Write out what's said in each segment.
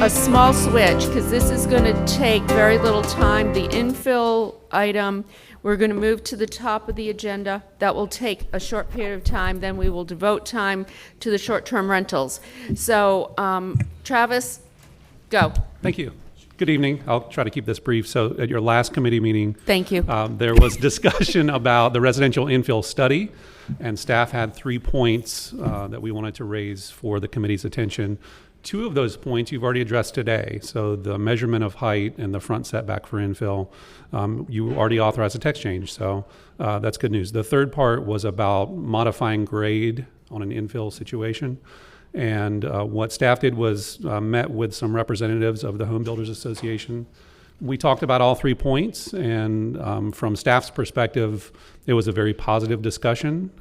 a small switch, because this is going to take very little time. The infill item, we're going to move to the top of the agenda. That will take a short period of time. Then we will devote time to the short-term rentals. So, Travis, go. Thank you. Good evening. I'll try to keep this brief. So at your last committee meeting, Thank you. There was discussion about the residential infill study, and staff had 3 points that we wanted to raise for the committee's attention. 2 of those points you've already addressed today. So the measurement of height and the front setback for infill, you already authorized a text change. So that's good news. The third part was about modifying grade on an infill situation. And what staff did was met with some representatives of the Home Builders Association. We talked about all 3 points, and from staff's perspective, it was a very positive discussion.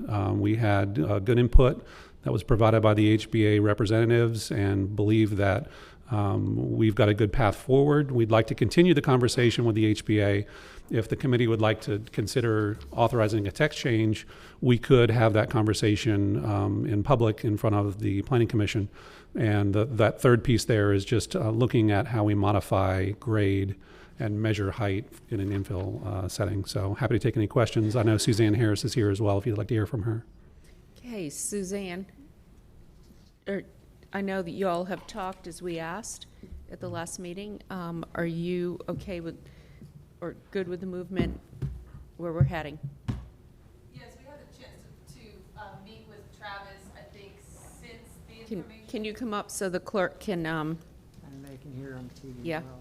We had good input that was provided by the HBA representatives, and believe that we've got a good path forward. We'd like to continue the conversation with the HBA. If the committee would like to consider authorizing a text change, we could have that conversation in public in front of the Planning Commission. And that third piece there is just looking at how we modify grade and measure height in an infill setting. So happy to take any questions. I know Suzanne Harris is here as well if you'd like to hear from her. Okay, Suzanne, I know that you all have talked as we asked at the last meeting. Are you okay with, or good with the movement where we're heading? Yes, we had a chance to meet with Travis, I think, since the information. Can you come up so the clerk can, And they can hear on TV Yeah. as well.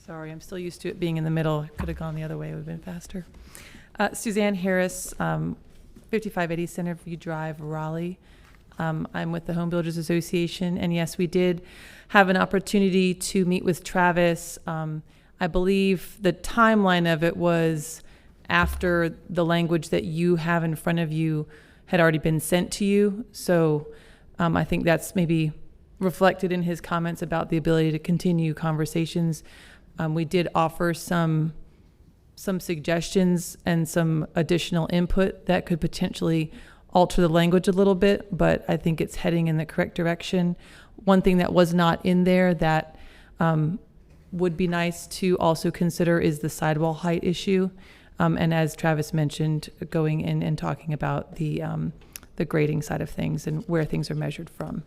Sorry, I'm still used to it being in the middle. Could have gone the other way, it would have been faster. Suzanne Harris, 5580 Centerview Drive, Raleigh. I'm with the Home Builders Association, and yes, we did have an opportunity to meet with Travis. I believe the timeline of it was after the language that you have in front of you had already been sent to you. So I think that's maybe reflected in his comments about the ability to continue conversations. We did offer some suggestions and some additional input that could potentially alter the language a little bit, but I think it's heading in the correct direction. One thing that was not in there that would be nice to also consider is the sidewall height issue. And as Travis mentioned, going in and talking about the grading side of things and where things are measured from.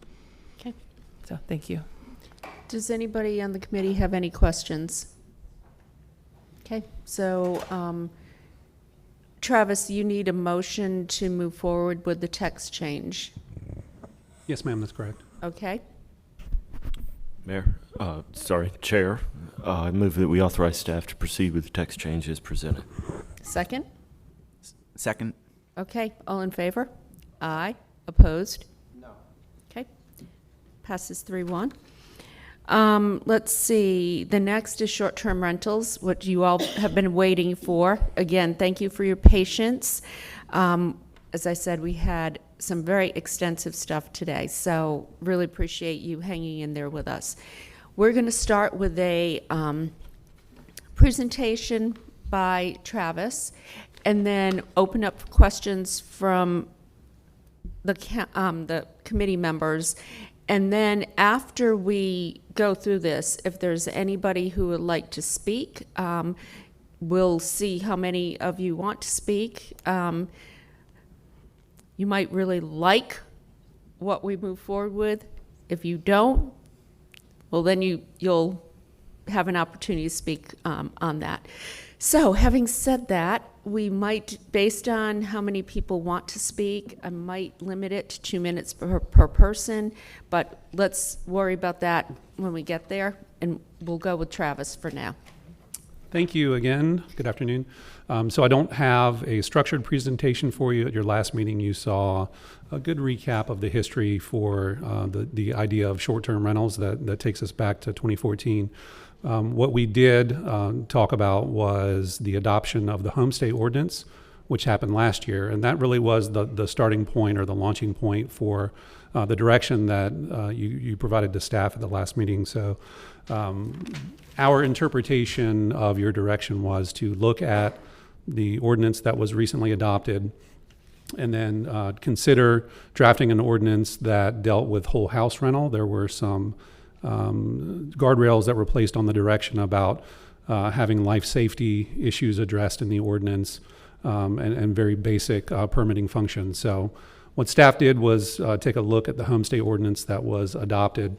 Okay. So thank you. Does anybody on the committee have any questions? Okay, so Travis, you need a motion to move forward with the text change. Yes, ma'am, that's correct. Okay, Mayor, Chair, I move that we authorize staff to proceed with the text change as presented. second? Second. Okay, all in favor? Aye. Opposed? No. Okay, passes 3-1. Let's see, the next is short-term rentals, what you all have been waiting for. Again, thank you for your patience. As I said, we had some very extensive stuff today, so really appreciate you hanging in there with us. We're going to start with a presentation by Travis, and then open up questions from the committee members. And then after we go through this, if there's anybody who would like to speak, we'll see how many of you want to speak. You might really like what we move forward with. If you don't, well, then you'll have an opportunity to speak on that. So having said that, we might, based on how many people want to speak, I might limit it to 2 minutes per person, but let's worry about that when we get there, and we'll go with Travis for now. Thank you again. Good afternoon. So I don't have a structured presentation for you. At your last meeting, you saw a good recap of the history for the idea of short-term rentals that takes us back to 2014. What we did talk about was the adoption of the homestay ordinance, which happened last year, and that really was the starting point or the launching point for the direction that you provided to staff at the last meeting. So our interpretation of your direction was to look at the ordinance that was recently adopted, and then consider drafting an ordinance that dealt with whole house rental. There were some guardrails that were placed on the direction about having life safety issues addressed in the ordinance, and very basic permitting functions. So what staff did was take a look at the homestay ordinance that was adopted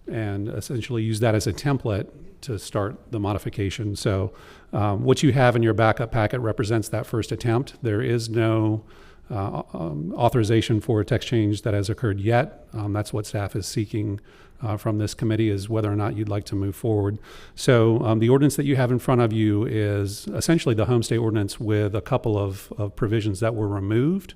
and essentially use that as a template to start the modification. So what you have in your backup packet represents that first attempt. There is no authorization for a text change that has occurred yet. That's what staff is seeking from this committee, is whether or not you'd like to move forward. So the ordinance that you have in front of you is essentially the homestay ordinance with a couple of provisions that were removed.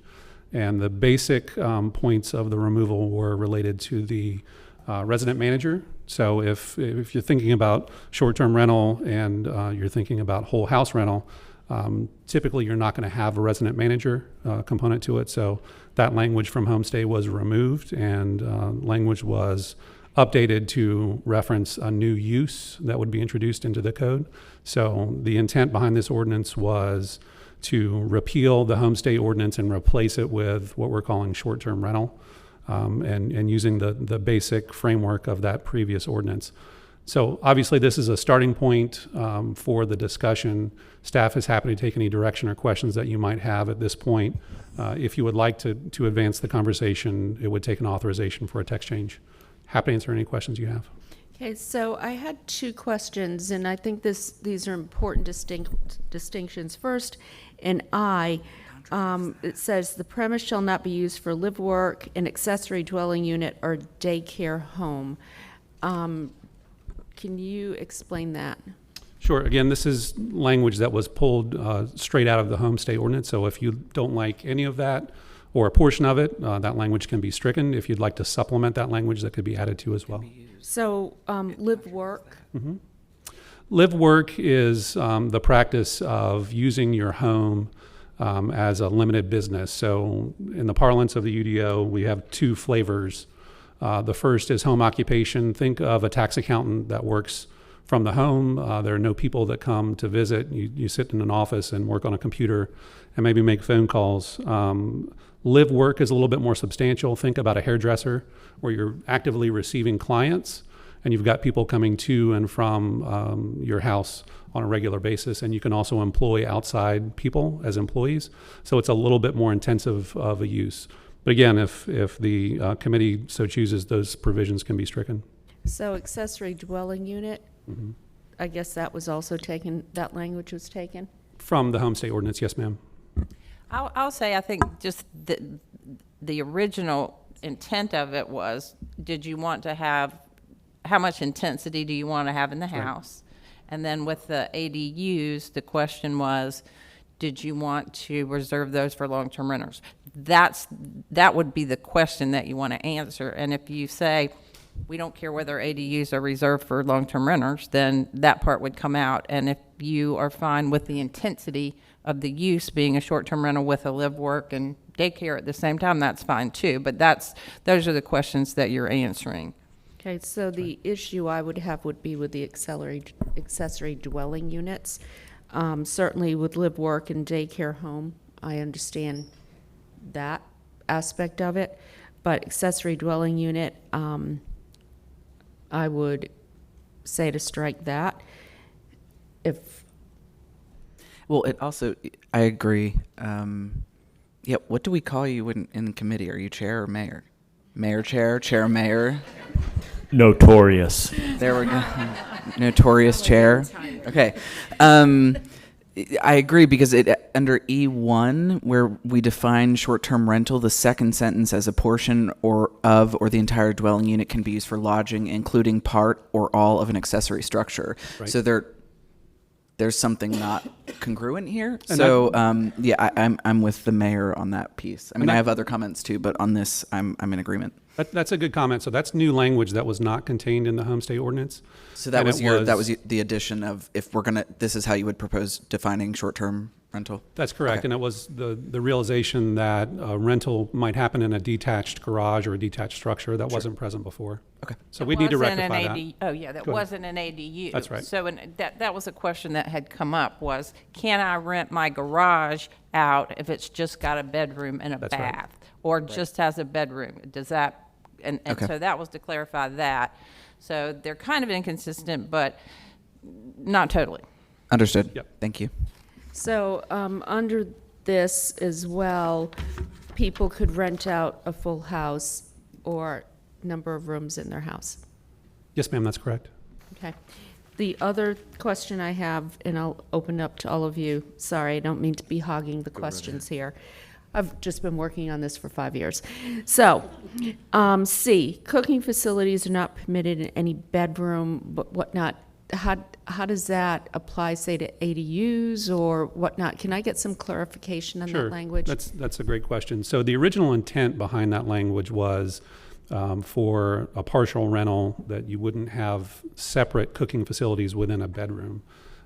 And the basic points of the removal were related to the resident manager. So if you're thinking about short-term rental and you're thinking about whole house rental, typically you're not going to have a resident manager component to it. So that language from homestay was removed, and language was updated to reference a new use that would be introduced into the code. So the intent behind this ordinance was to repeal the homestay ordinance and replace it with what we're calling short-term rental, and using the basic framework of that previous ordinance. So obviously this is a starting point for the discussion. Staff is happy to take any direction or questions that you might have at this point. If you would like to advance the conversation, it would take an authorization for a text change. Happy to answer any questions you have. Okay, so I had two questions, and I think these are important distinctions. First, in I, it says the premise shall not be used for live, work, an accessory dwelling unit, or daycare home. Can you explain that? Sure. Again, this is language that was pulled straight out of the homestay ordinance. So if you don't like any of that or a portion of it, that language can be stricken. If you'd like to supplement that language, that could be added to as well. So live, work. Live work is the practice of using your home as a limited business. So in the parlance of the UDO, we have two flavors. The first is home occupation. Think of a tax accountant that works from the home. There are no people that come to visit. You sit in an office and work on a computer and maybe make phone calls. Live work is a little bit more substantial. Think about a hairdresser where you're actively receiving clients and you've got people coming to and from your house on a regular basis, and you can also employ outside people as employees. So it's a little bit more intensive of a use. But again, if the committee so chooses, those provisions can be stricken. So accessory dwelling unit, I guess that was also taken, that language was taken? From the homestay ordinance, yes, ma'am. I'll say, I think just the original intent of it was, did you want to have, how much intensity do you want to have in the house? And then with the ADUs, the question was, did you want to reserve those for long-term renters? That would be the question that you want to answer. And if you say, we don't care whether ADUs are reserved for long-term renters, then that part would come out. And if you are fine with the intensity of the use being a short-term rental with a live, work, and daycare at the same time, that's fine too. But those are the questions that you're answering. Okay, so the issue I would have would be with the accessory dwelling units. Certainly with live, work, and daycare home, I understand that aspect of it. But accessory dwelling unit, I would say to strike that. Well, it also, I agree. Yeah, what do we call you in committee? Are you chair or mayor? Mayor, chair, mayor? Notorious. There we go. Notorious chair. Okay. I agree, because it under E1, where we define short-term rental, the second sentence as a portion or the entire dwelling unit can be used for lodging, including part or all of an accessory structure. Right. So there's something not congruent here. And so I'm with the mayor on that piece. I mean, I have other comments too, but on this, I'm in agreement. That's a good comment. So that's new language that was not contained in the homestay ordinance. So that was the addition of, if we're gonna, this is how you would propose defining short-term rental. That's correct. Okay. And it was the realization that a rental might happen in a detached garage or a detached structure that wasn't present before. Okay. So we need to Wasn't an rectify that. AD Oh, yeah, that Go ahead. wasn't an ADU. That's right. So that was a question that had come up was, can I rent my garage out if it's just got a bedroom and a That's right. bath? Or just has a bedroom? Does that, and Okay. so that was to clarify that. So they're kind of inconsistent, but not totally. Understood. Yep. Thank you. So, under this as well, people could rent out a full house or number of rooms in their house. Yes, ma'am, that's correct. Okay. The other question I have, and I'll open up to all of you, sorry, I don't mean to be hogging the questions here. I've just been working on this for 5 years. So, C, cooking facilities are not permitted in any bedroom, but whatnot. How does that apply, say, to ADUs or whatnot? Can I get some clarification on Sure. that language? That's a great question. So the original intent behind that language was for a partial rental that you wouldn't have separate cooking facilities within a bedroom.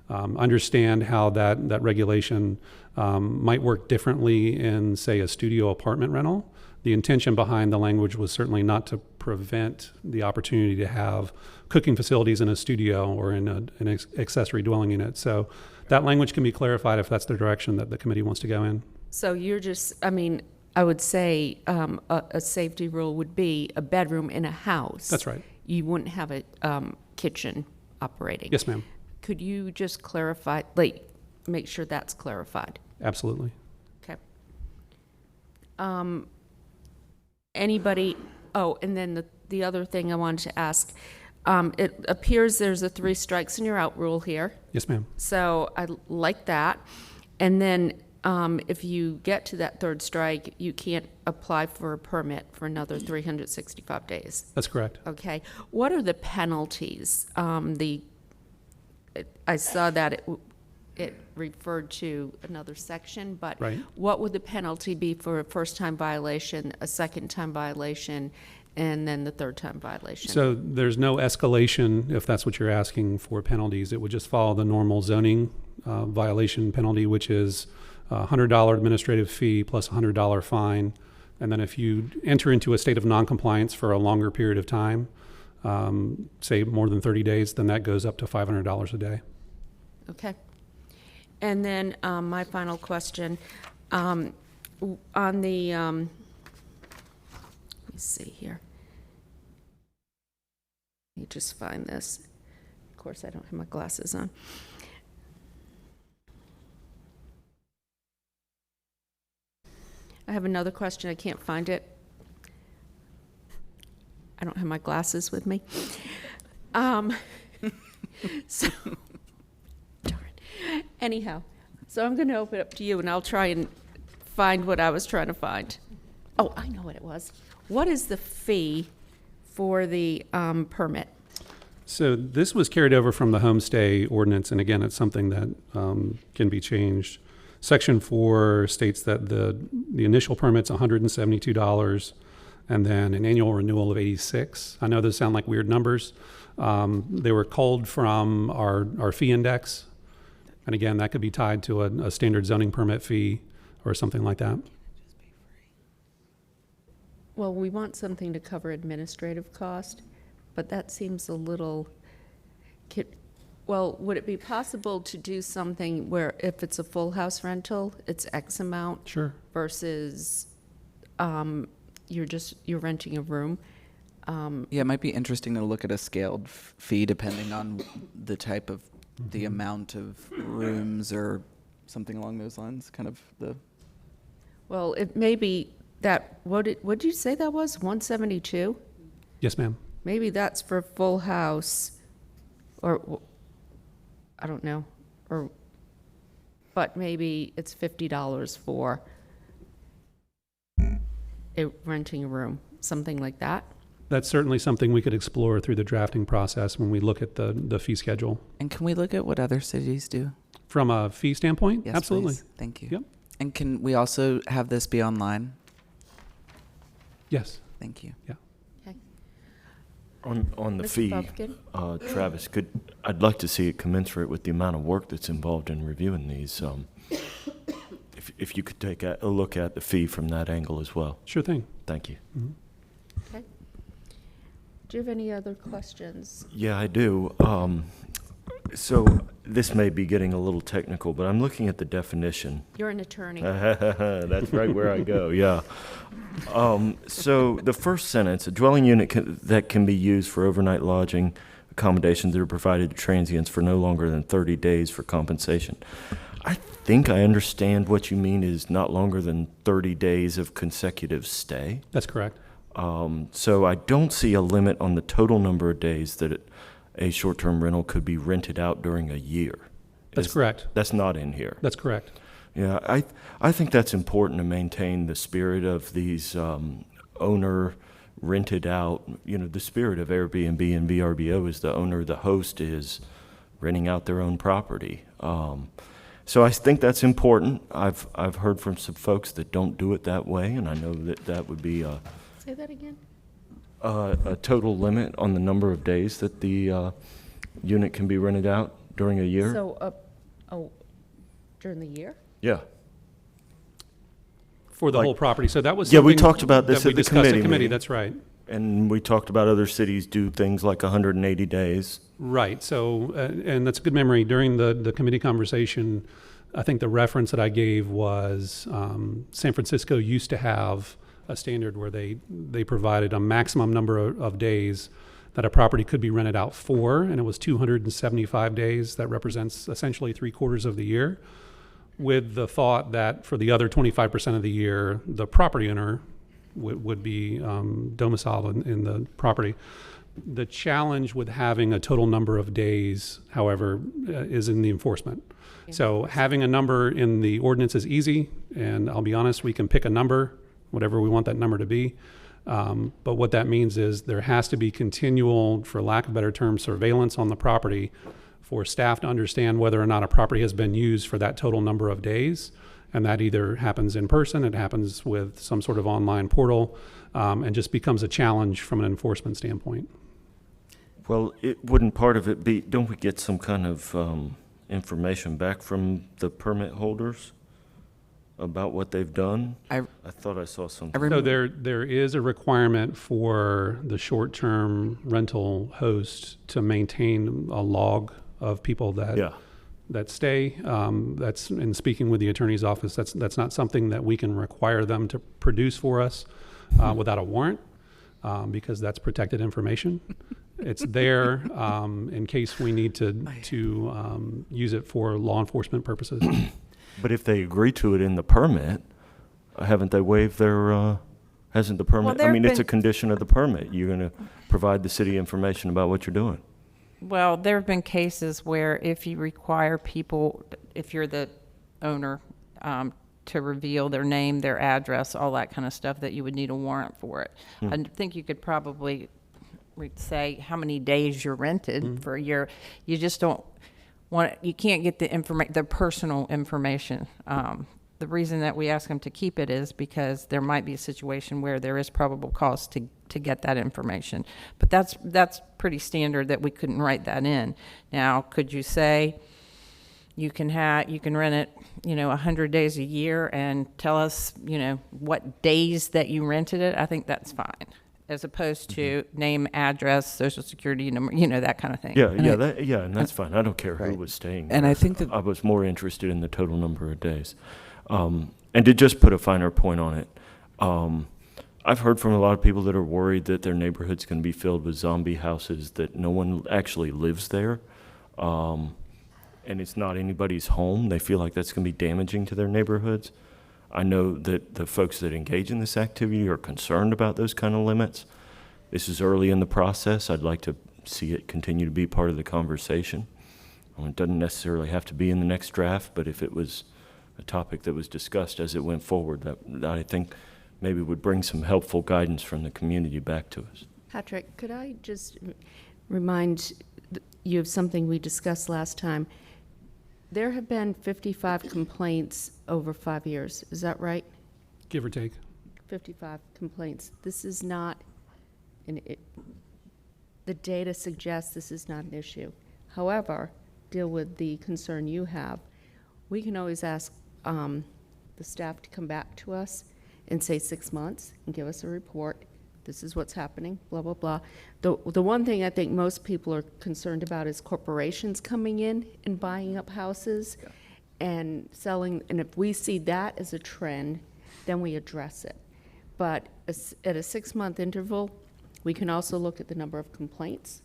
Understand how that regulation might work differently in, say, a studio apartment rental. The intention behind the language was certainly not to prevent the opportunity to have cooking facilities in a studio or in an accessory dwelling unit. So that language can be clarified if that's the direction that the committee wants to go in. So you're just, I mean, I would say a safety rule would be a bedroom in a house. That's right. You wouldn't have a kitchen operating. Yes, ma'am. Could you just clarify, like, make sure that's clarified? Absolutely. Okay. Anybody, oh, and then the other thing I wanted to ask, it appears there's a 3 strikes and you're out rule here. Yes, ma'am. So I like that. And then if you get to that 3rd strike, you can't apply for a permit for another 365 days. That's correct. Okay. What are the penalties? I saw that it referred to another section, but Right. what would the penalty be for a first-time violation, a second-time violation, and then the third-time violation? So there's no escalation, if that's what you're asking for penalties. It would just follow the normal zoning violation penalty, which is a $100 administrative fee plus a $100 fine. And then if you enter into a state of noncompliance for a longer period of time, say more than 30 days, then that goes up to $500 a day. Okay. And then my final question, on the, let me see here. Let me just find this. Of course, I don't have my glasses on. I have another question. I can't find it. I don't have my glasses with me. So, darn. Anyhow, so I'm going to open it up to you, and I'll try and find what I was trying to find. Oh, I know what it was. What is the fee for the permit? So this was carried over from the homestay ordinance, and again, it's something that can be changed. Section 4 states that the initial permit's $172, and then an annual renewal of $86. I know those sound like weird numbers. They were culled from our fee index, and again, that could be tied to a standard zoning permit fee or something like that. Well, we want something to cover administrative cost, but that seems a little, well, would it be possible to do something where if it's a full house rental, it's X amount Sure. versus you're renting a room? Yeah, it might be interesting to look at a scaled fee depending on the type of, the amount of rooms or something along those lines, kind of the. Well, it may be that, what did you say that was, 172? Yes, ma'am. Maybe that's for a full house, or, I don't know, or, but maybe it's $50 for renting a room, something like that. That's certainly something we could explore through the drafting process when we look at the fee schedule. And can we look at what other cities do? From a fee standpoint? Yes, Absolutely. please. Thank you. Yep. And can we also have this be online? Yes. Thank you. Yeah. Okay. On the Mr. fee, Bumpkin? Travis, I'd like to see it commensurate with the amount of work that's involved in reviewing these. if you could take a look at the fee from that angle as well. Sure thing. Thank you. Okay. Do you have any other questions? Yeah, I do. So this may be getting a little technical, but I'm looking at the definition. You're an attorney. That's right where I go, yeah. So the first sentence, a dwelling unit that can be used for overnight lodging accommodations that are provided to transients for no longer than 30 days for compensation. I think I understand what you mean is not longer than 30 days of consecutive stay. That's correct. So I don't see a limit on the total number of days that a short-term rental could be rented out during a year. That's correct. That's not in here. That's correct. Yeah, I think that's important to maintain the spirit of these owner rented out. You know, the spirit of Airbnb and VRBO is the owner, the host is renting out their own property. So I think that's important. I've heard from some folks that don't do it that way, and I know that that would be Say that again? a total limit on the number of days that the unit can be rented out during a year. So, during the year? Yeah. For the Like- whole property. So that was Yeah, we something talked about this that we at the discussed committee meeting. That's right. And we talked about other cities do things like 180 days. Right. So, and that's a good memory. During the committee conversation, I think the reference that I gave was San Francisco used to have a standard where they provided a maximum number of days that a property could be rented out for, and it was 275 days. That represents essentially 3/4 of the year, with the thought that for the other 25% of the year, the property owner would be domiciled in the property. The challenge with having a total number of days, however, is in the enforcement. So having a number in the ordinance is easy, and I'll be honest, we can pick a number, whatever we want that number to be. But what that means is there has to be continual, for lack of a better term, surveillance on the property for staff to understand whether or not a property has been used for that total number of days. And that either happens in person, it happens with some sort of online portal, and just becomes a challenge from an enforcement standpoint. Well, wouldn't part of it be, don't we get some kind of information back from the permit holders about what they've done? I thought I saw something. remember. So there is a requirement for the short-term rental host to maintain a log of people Yeah. that stay. That's, in speaking with the attorney's office, that's not something that we can require them to produce for us without a warrant, because that's protected information. It's there in case we need to use it for law enforcement purposes. But if they agree to it in the permit, haven't they waived their, hasn't the permit, there I mean, have it's a been- condition of the permit. You're going to provide the city information about what you're doing. Well, there have been cases where if you require people, if you're the owner, to reveal their name, their address, all that kind of stuff, that you would need a warrant for it. I think you could probably say how many days you're rented for a year. You just don't you can't get the personal information. The reason that we ask them to keep it is because there might be a situation where there is probable cause to get that information. But that's pretty standard that we couldn't write that in. Now, could you say you can rent it, 100 days a year and tell us, what days that you rented it? I think that's fine, as opposed to name, address, social security number, that kind of thing. Yeah, and that's fine. I don't care who Right. was staying And there. I think that- I was more interested in the total number of days. And to just put a finer point on it, I've heard from a lot of people that are worried that their neighborhood's going to be filled with zombie houses, that no one actually lives there. And it's not anybody's home. They feel like that's going to be damaging to their neighborhoods. I know that the folks that engage in this activity are concerned about those kind of limits. This is early in the process. I'd like to see it continue to be part of the conversation. It doesn't necessarily have to be in the next draft, but if it was a topic that was discussed as it went forward, that I think maybe would bring some helpful guidance from the community back to us. Patrick, could I just remind you of something we discussed last time? There have been 55 complaints over 5 years. Is that right? Give or take. 55 complaints. This is not, the data suggests this is not an issue. However, deal with the concern you have. We can always ask the staff to come back to us and say 6 months and give us a report. This is what's happening, blah, blah, blah. The one thing I think most people are concerned about is corporations coming in and buying up houses and selling, and if we see that as a trend, then we address it. But at a 6-month interval, we can also look at the number of complaints,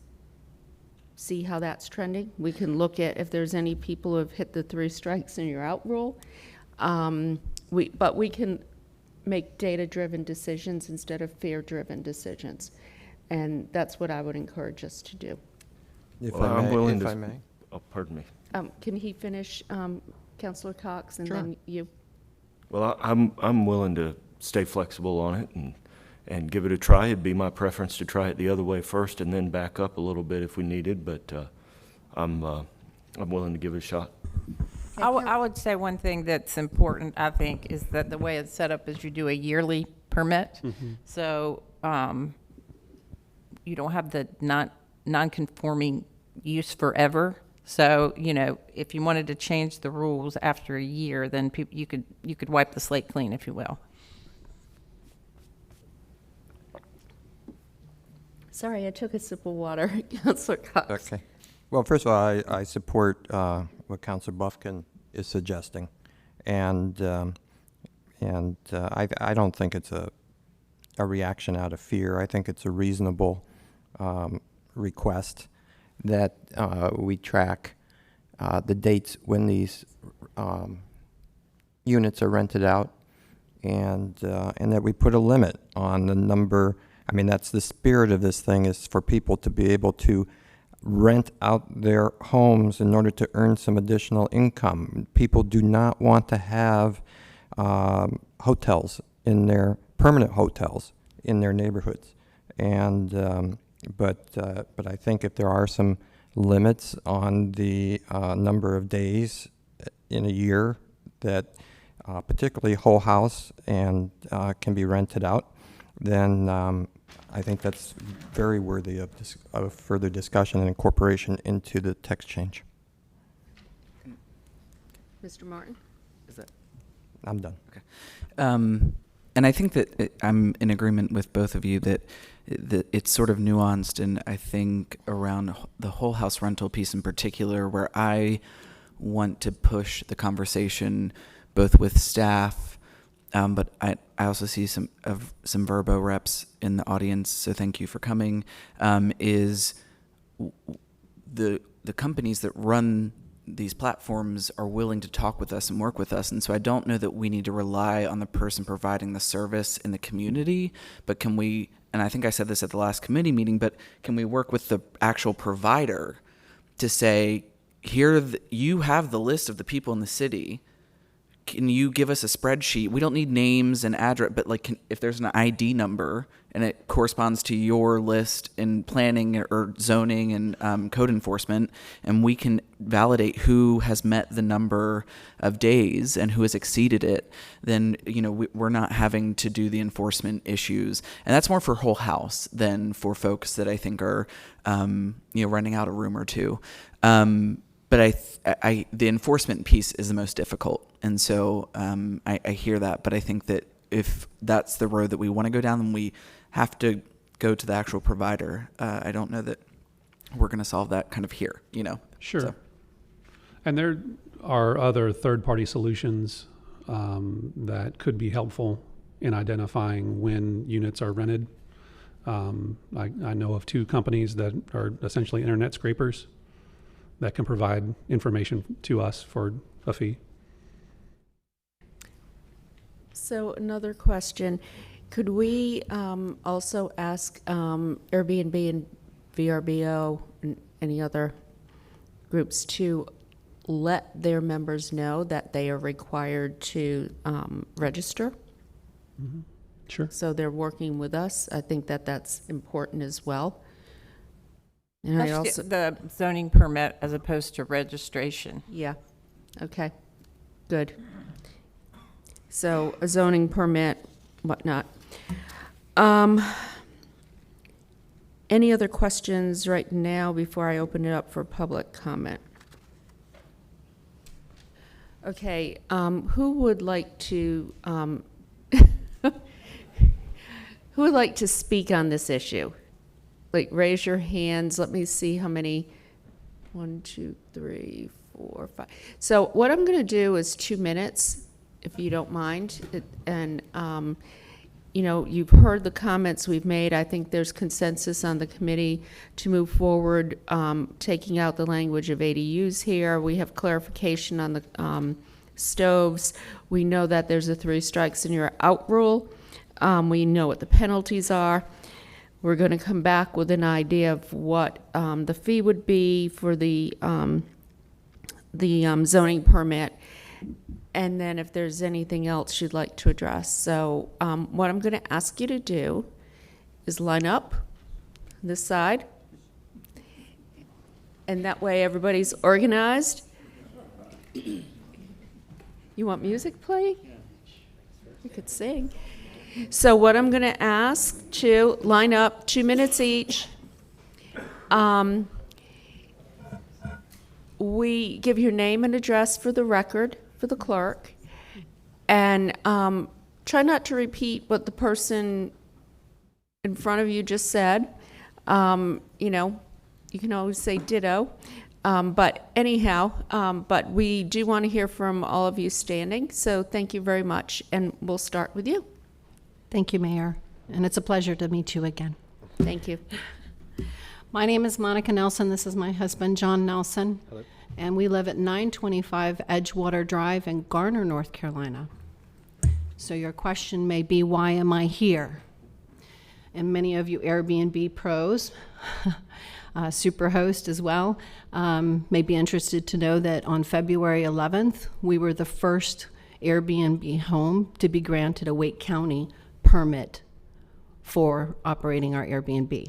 see how that's trending. We can look at if there's any people who have hit the 3 strikes and you're out rule. But we can make data-driven decisions instead of fear-driven decisions. And that's what I would encourage us to do. If Well, I I'm may, willing if to- I may. Oh, pardon me. Can he finish, Councilor Cox, and Sure. then you? Well, I'm willing to stay flexible on it and give it a try. It'd be my preference to try it the other way first and then back up a little bit if we needed, but I'm willing to give it a shot. I would say one thing that's important, I think, is that the way it's set up is you do a yearly permit. So you don't have the non-conforming use forever. So, you know, if you wanted to change the rules after a year, then you could wipe the slate clean, if you will. Sorry, I took a sip of water, Councilor Cox. Okay. Well, first of all, I support what Councilor Buffkin is suggesting, and I don't think it's a reaction out of fear. I think it's a reasonable request that we track the dates when these units are rented out, and that we put a limit on the number. I mean, that's the spirit of this thing, is for people to be able to rent out their homes in order to earn some additional income. People do not want to have hotels in their permanent hotels in their neighborhoods, and but I think if there are some limits on the number of days in a year that particularly whole house and can be rented out, then I think that's very worthy of further discussion and incorporation into the text change. Mr. Martin? Is that? I'm done. And I think that I'm in agreement with both of you that it's sort of nuanced, and I think around the whole house rental piece in particular, where I want to push the conversation both with staff, but I also see some Verbo reps in the audience, so thank you for coming, is the companies that run these platforms are willing to talk with us and work with us. And so I don't know that we need to rely on the person providing the service in the community, but can we, and I think I said this at the last committee meeting, but can we work with the actual provider to say, here, you have the list of the people in the city. Can you give us a spreadsheet? We don't need names and address, but like if there's an ID number and it corresponds to your list in planning or zoning and code enforcement, and we can validate who has met the number of days and who has exceeded it, then we're not having to do the enforcement issues. And that's more for whole house than for folks that I think are renting out a room or two. But the enforcement piece is the most difficult. And so I hear that, but I think that if that's the road that we want to go down, then we have to go to the actual provider. I don't know that we're going to solve that kind of here, Sure. So. And there are other third-party solutions that could be helpful in identifying when units are rented. I know of 2 companies that are essentially internet scrapers that can provide information to us for a fee. So another question, could we also ask Airbnb and VRBO and any other groups to let their members know that they are required to register? Mm-hmm. Sure. So they're working with us. I think that that's important as well. And I Let's also, get the zoning permit as opposed to registration. yeah, okay, good. So a zoning permit, whatnot. Any other questions right now before I open it up for public comment? Okay, who would like to, who would like to speak on this issue? Like, raise your hands. Let me see how many. 1, 2, 3, 4, 5. So what I'm going to do is 2 minutes, if you don't mind. And, you know, you've heard the comments we've made. I think there's consensus on the committee to move forward, taking out the language of ADUs here. We have clarification on the stoves. We know that there's a 3 strikes and you're out rule. We know what the penalties are. We're going to come back with an idea of what the fee would be for the zoning permit, and then if there's anything else you'd like to address. So what I'm going to ask you to do is line up on this side, and that way everybody's organized. You want music playing? You could sing. So what I'm going to ask to line up 2 minutes each. We give your name and address for the record, for the clerk, and try not to repeat what the person in front of you just said. You know, you can always say ditto. But anyhow, but we do want to hear from all of you standing. So thank you very much. And we'll start with you. Thank you, Mayor, and it's a pleasure to meet you again. Thank you. My name is Monica Nelson. This is my husband, John Nelson. Hello. And we live at 925 Edgewater Drive in Garner, North Carolina. So your question may be, why am I here? And many of you Airbnb pros, Superhost as well, may be interested to know that on February 11th, we were the first Airbnb home to be granted a Wake County permit for operating our Airbnb.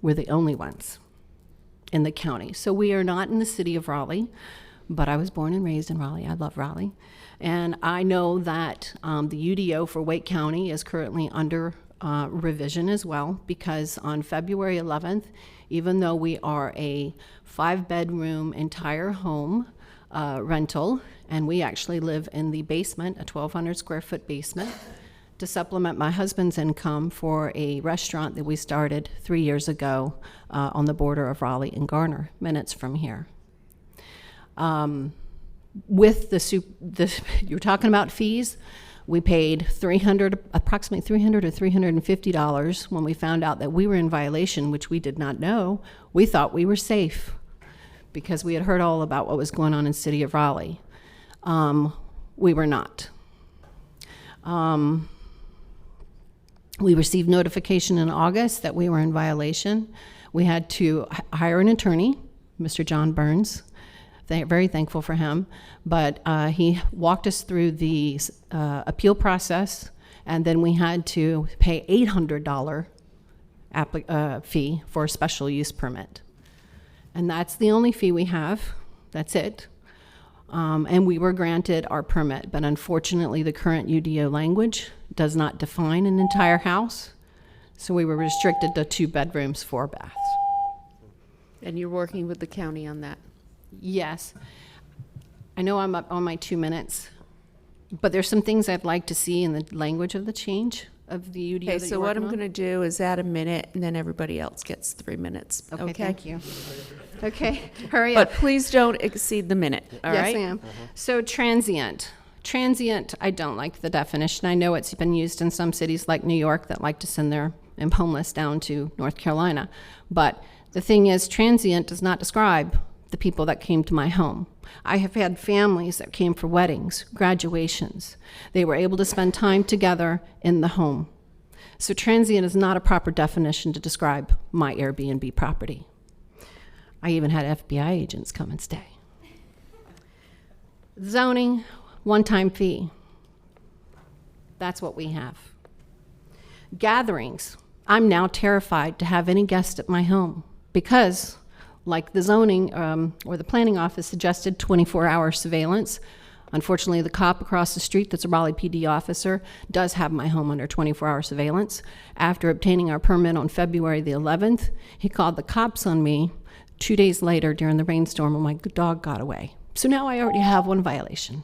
We're the only ones in the county. So we are not in the city of Raleigh, but I was born and raised in Raleigh. I love Raleigh. And I know that the UDO for Wake County is currently under revision as well, because on February 11th, even though we are a 5-bedroom entire home rental, and we actually live in the basement, a 1,200 square foot basement, to supplement my husband's income for a restaurant that we started 3 years ago on the border of Raleigh and Garner, minutes from here. With you're talking about fees, we paid approximately $300 or $350 when we found out that we were in violation, which we did not know. We thought we were safe because we had heard all about what was going on in the city of Raleigh. We were not. We received notification in August that we were in violation. We had to hire an attorney, Mr. John Burns. Very thankful for him. But he walked us through the appeal process, and then we had to pay $800 fee for a special use permit. And that's the only fee we have. That's it. And we were granted our permit, but unfortunately the current UDO language does not define an entire house, so we were restricted to 2 bedrooms, 4 baths. And you're working with the county on that? Yes. I know I'm up on my 2 minutes, but there's some things I'd like to see in the language of the change of the UDO. Okay, so what I'm going to do is add a minute, and then everybody else gets 3 minutes. Okay, thank you. Okay, hurry up. But please don't exceed the minute, all right? Yes, ma'am. So transient. Transient, I don't like the definition. I know it's been used in some cities like New York that like to send their homeless down to North Carolina. But the thing is, transient does not describe the people that came to my home. I have had families that came for weddings, graduations. They were able to spend time together in the home. So transient is not a proper definition to describe my Airbnb property. I even had FBI agents come and stay. Zoning, one-time fee. That's what we have. Gatherings. I'm now terrified to have any guest at my home because, like the zoning or the planning office suggested, 24-hour surveillance. Unfortunately, the cop across the street that's a Raleigh PD officer does have my home under 24-hour surveillance. After obtaining our permit on February the 11th, he called the cops on me 2 days later during the rainstorm when my dog got away. So now I already have 1 violation.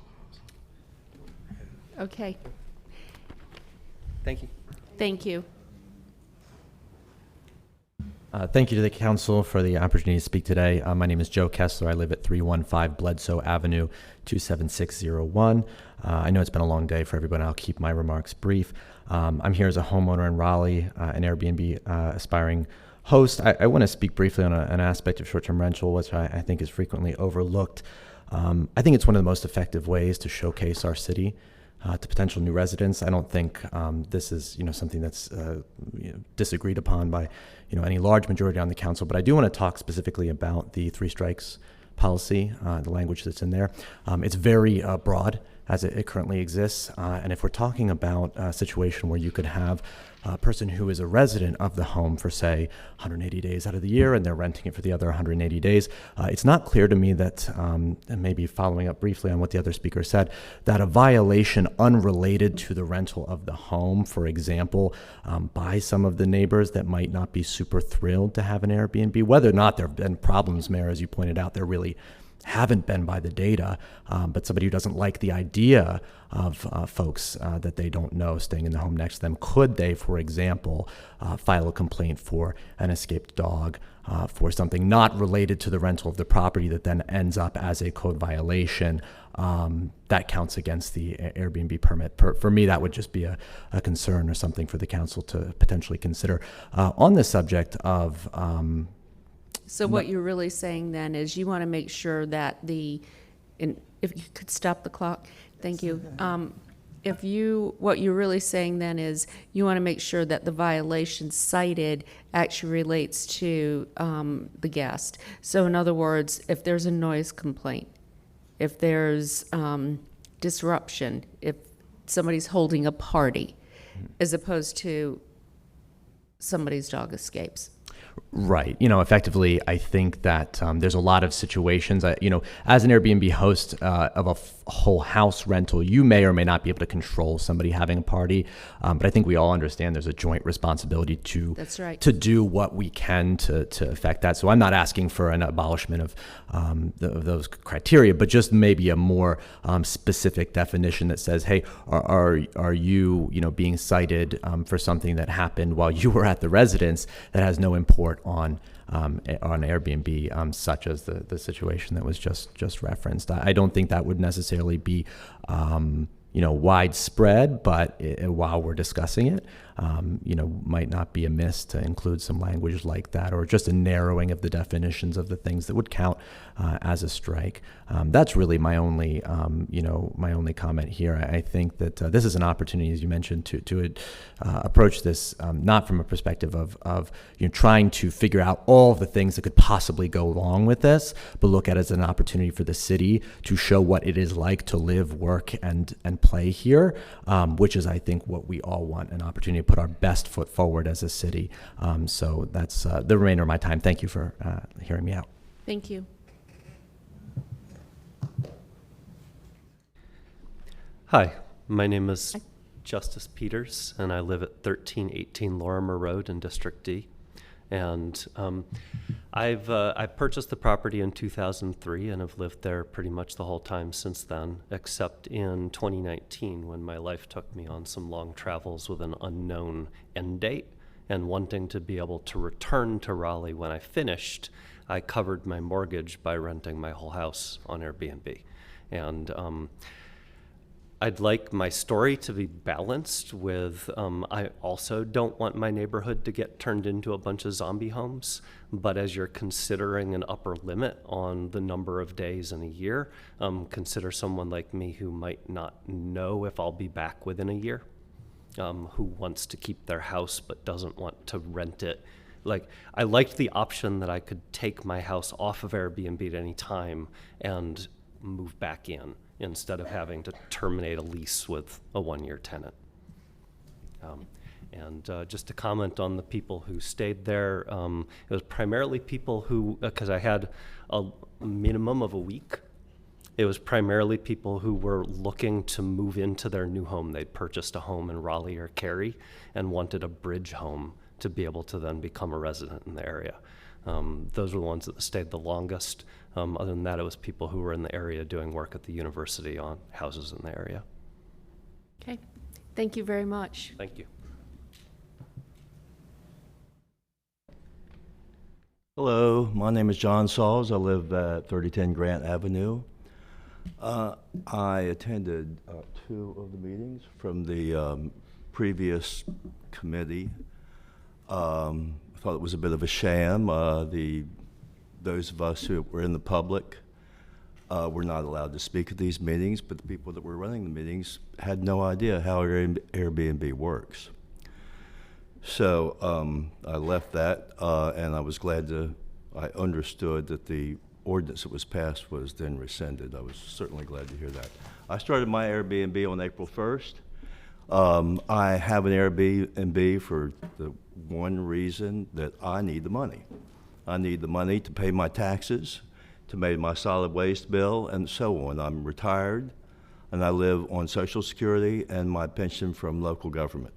Okay, Thank you. thank you. Thank you to the council for the opportunity to speak today. My name is Joe Kessler. I live at 315 Bledsoe Avenue, 27601. I know it's been a long day for everybody. I'll keep my remarks brief. I'm here as a homeowner in Raleigh, an Airbnb aspiring host. I want to speak briefly on an aspect of short-term rental, which I think is frequently overlooked. I think it's one of the most effective ways to showcase our city to potential new residents. I don't think this is something that's disagreed upon by any large majority on the council, but I do want to talk specifically about the 3 strikes policy, the language that's in there. It's very broad as it currently exists, and if we're talking about a situation where you could have a person who is a resident of the home for, say, 180 days out of the year, and they're renting it for the other 180 days. It's not clear to me that, and maybe following up briefly on what the other speaker said, that a violation unrelated to the rental of the home, for example, by some of the neighbors that might not be super thrilled to have an Airbnb, whether or not there have been problems, Mayor, as you pointed out, there really haven't been by the data, but somebody who doesn't like the idea of folks that they don't know staying in the home next to them, could they, for example, file a complaint for an escaped dog, for something not related to the rental of the property that then ends up as a code violation? That counts against the Airbnb permit. For me, that would just be a concern or something for the council to potentially consider. On the subject of So what you're really saying then is you want to make sure that if you could stop the clock, thank you. What you're really saying then is you want to make sure that the violation cited actually relates to the guest. So in other words, if there's a noise complaint, if there's disruption, if somebody's holding a party, as opposed to somebody's dog escapes. Right. Effectively, I think that there's a lot of situations, as an Airbnb host of a whole house rental, you may or may not be able to control somebody having a party. But I think we all understand there's a joint responsibility to That's right. to do what we can to affect that. So I'm not asking for an abolishment of those criteria, but just maybe a more specific definition that says, hey, are you being cited for something that happened while you were at the residence that has no import on Airbnb, such as the situation that was just referenced. I don't think that would necessarily be widespread, but while we're discussing it, might not be amiss to include some language like that, or just a narrowing of the definitions of the things that would count as a strike. That's really my only comment here. I think that this is an opportunity, as you mentioned, to approach this not from a perspective of trying to figure out all of the things that could possibly go wrong with this, but look at it as an opportunity for the city to show what it is like to live, work, and play here, which is, I think, what we all want, an opportunity to put our best foot forward as a city. So that's the remainder of my time. Thank you for hearing me out. Thank you. Hi, my name is Justice Peters, and I live at 1318 Lorimer Road in District D. And I purchased the property in 2003 and have lived there pretty much the whole time since then, except in 2019 when my life took me on some long travels with an unknown end date, and wanting to be able to return to Raleigh when I finished, I covered my mortgage by renting my whole house on Airbnb. And I'd like my story to be balanced with, I also don't want my neighborhood to get turned into a bunch of zombie homes, but as you're considering an upper limit on the number of days in a year, consider someone like me who might not know if I'll be back within a year, who wants to keep their house but doesn't want to rent it. Like, I liked the option that I could take my house off of Airbnb at any time and move back in, instead of having to terminate a lease with a one-year tenant. Just to comment on the people who stayed there, it was primarily people who, because I had a minimum of a week, it was primarily people who were looking to move into their new home. They'd purchased a home in Raleigh or Cary and wanted a bridge home to be able to then become a resident in the area. Those were the ones that stayed the longest. Other than that, it was people who were in the area doing work at the university on houses in the area. Okay, thank you very much. Thank you. Hello, my name is John Sauls. I live at 3010 Grant Avenue. I attended 2 of the meetings from the previous committee. I thought it was a bit of a sham. Those of us who were in the public were not allowed to speak at these meetings, but the people that were running the meetings had no idea how Airbnb works. So I left that, and I was I understood that the ordinance that was passed was then rescinded. I was certainly glad to hear that. I started my Airbnb on April 1st. I have an Airbnb for the one reason that I need the money. I need the money to pay my taxes, to pay my solid waste bill, and so on. I'm retired, and I live on Social Security and my pension from local government.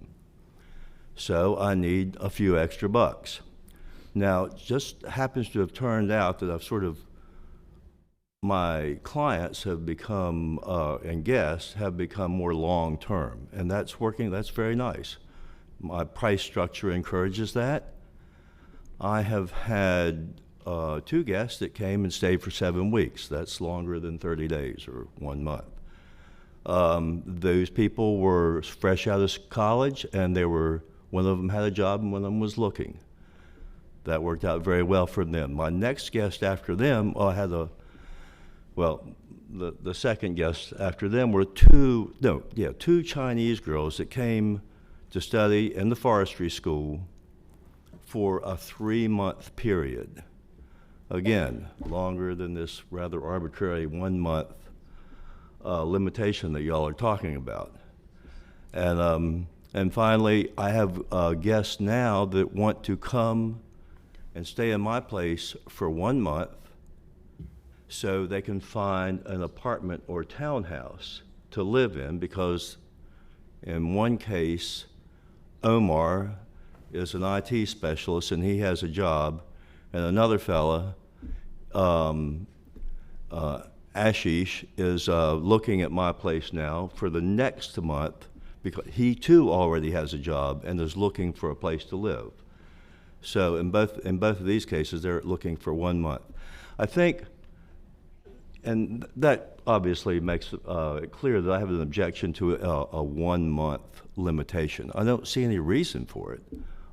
So I need a few extra bucks. Now, it just happens to have turned out that my clients have become, and guests have become more long-term, and that's working, that's very nice. My price structure encourages that. I have had 2 guests that came and stayed for 7 weeks. That's longer than 30 days or 1 month. Those people were fresh out of college, and one of them had a job and one of them was looking. That worked out very well for them. My next guest after them, the second guest after them were 2 Chinese girls that came to study in the forestry school for a 3-month period. Again, longer than this rather arbitrary 1-month limitation that y'all are talking about. And finally, I have guests now that want to come and stay in my place for 1 month so they can find an apartment or townhouse to live in, because in one case, Omar is an IT specialist and he has a job, and another fella, Ashish, is looking at my place now for the next month because he too already has a job and is looking for a place to live. So in both of these cases, they're looking for 1 month. I think, and that obviously makes it clear that I have an objection to a 1 month limitation. I don't see any reason for it.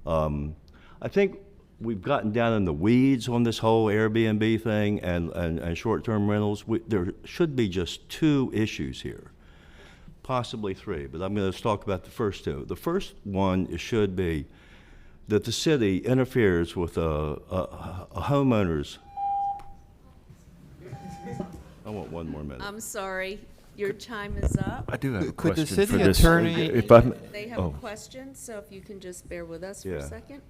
I think we've gotten down in the weeds on this whole Airbnb thing and short-term rentals. There should be just 2 issues here, possibly 3, but I'm going to talk about the first 2. The first one should be that the city interferes with a homeowner's. I want 1 more minute. I'm sorry, your time is up. I do have a Could the question for city this. attorney- If I'm, They have a question, so if you can just bear with us for a Yeah. second.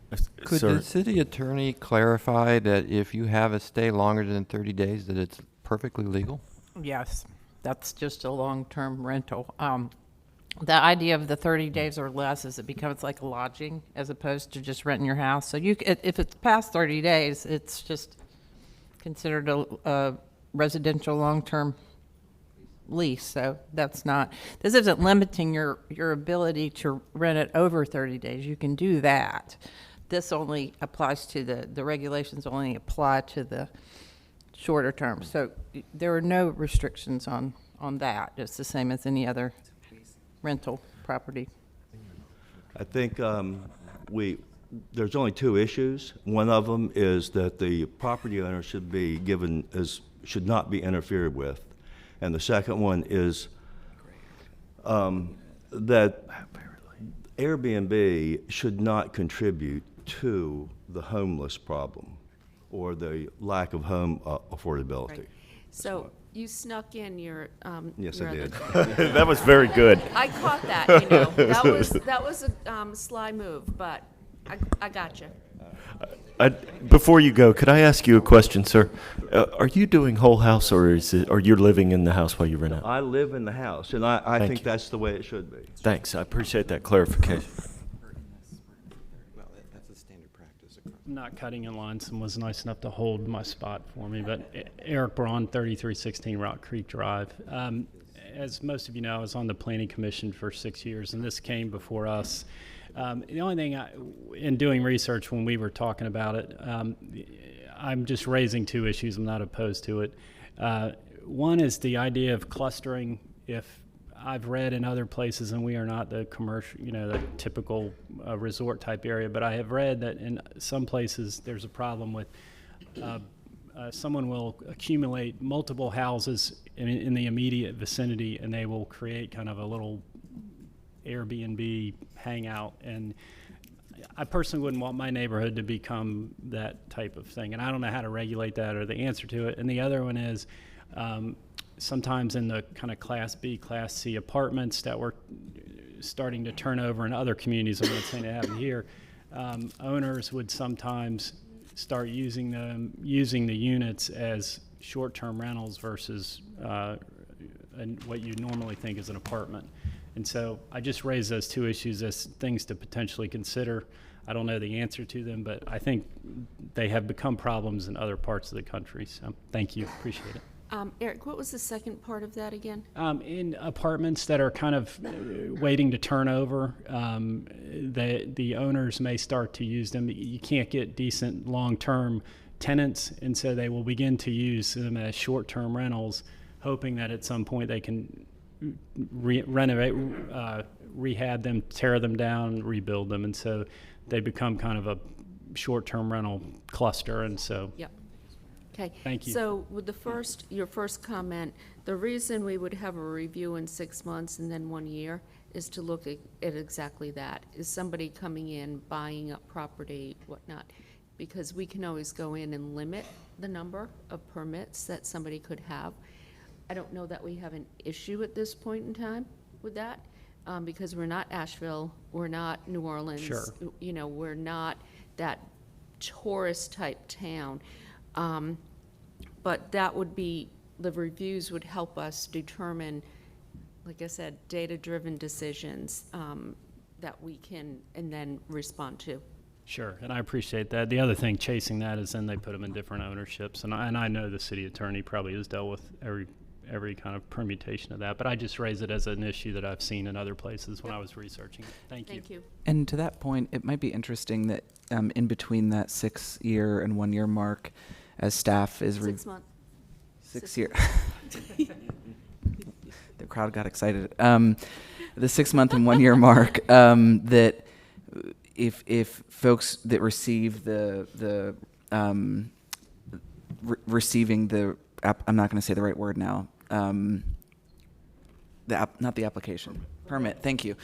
Could sir, the city attorney clarify that if you have a stay longer than 30 days, that it's perfectly legal? Yes, that's just a long-term rental. The idea of the 30 days or less is it becomes like a lodging as opposed to just renting your house. So if it's past 30 days, it's just considered a residential long-term lease. So this isn't limiting your ability to rent it over 30 days. You can do that. This only applies to the regulations only apply to the shorter term. So there are no restrictions on that. It's the same as any other rental property. I think there's only 2 issues. One of them is that the property owner should not be interfered with. And the second one is that Airbnb should not contribute to the homeless problem or the lack of home affordability. Right. So you snuck in your. Yes, your I other did. comment. that was very good. I caught that, that was a sly move, but I got you. Before you go, could I ask you a question, sir? Are you doing whole house, or you're living in the house while you rent out? I live in the house, and I Thank think you. that's the way it should be. Thanks. I appreciate that clarification. Not cutting in line, someone was nice enough to hold my spot for me, but Eric Braun, 3316 Rock Creek Drive. as most of you know, I was on the Planning Commission for 6 years, and this came before us. The only thing, in doing research when we were talking about it, I'm just raising two issues. I'm not opposed to it. One is the idea of clustering. If I've read in other places, and we are not the commercial, the typical resort type area, but I have read that in some places there's a problem with someone will accumulate multiple houses in the immediate vicinity, and they will create kind of a little Airbnb hangout. And I personally wouldn't want my neighborhood to become that type of thing. And I don't know how to regulate that or the answer to it. And the other one is sometimes in the kind of Class B, Class C apartments that we're starting to turn over in other communities, I'm not saying it happened here, owners would sometimes start using the units as short-term rentals versus what you normally think is an apartment. And so I just raise those two issues as things to potentially consider. I don't know the answer to them, but I think they have become problems in other parts of the country. So thank you, appreciate it. Eric, what was the second part of that again? In apartments that are kind of waiting to turn over, the owners may start to use them. You can't get decent long-term tenants, and so they will begin to use them as short-term rentals, hoping that at some point they can renovate, rehab them, tear them down, rebuild them, and so they become kind of a short-term rental cluster, and so. Yep. Okay. Thank you. So with your first comment, the reason we would have a review in 6 months and then 1 year is to look at exactly that. Is somebody coming in, buying up property, whatnot? Because we can always go in and limit the number of permits that somebody could have. I don't know that we have an issue at this point in time with that, because we're not Asheville, we're not New Orleans. Sure. We're not that tourist type town. But that would be, the reviews would help us determine, like I said, data-driven decisions that we can and then respond to. Sure, and I appreciate that. The other thing chasing that is then they put them in different ownerships, and I know the city attorney probably has dealt with every kind of permutation of that, but I just raise it as an issue that I've seen in other places when I was researching it. Thank you. Thank you. And to that point, it might be interesting that in between that 6 year and 1 year mark, as staff is 6 months. 6 year. The crowd got excited. The 6 month and 1 year mark, that if folks that receive receiving the I'm not going to say the right word now. Not the application permit. Thank you.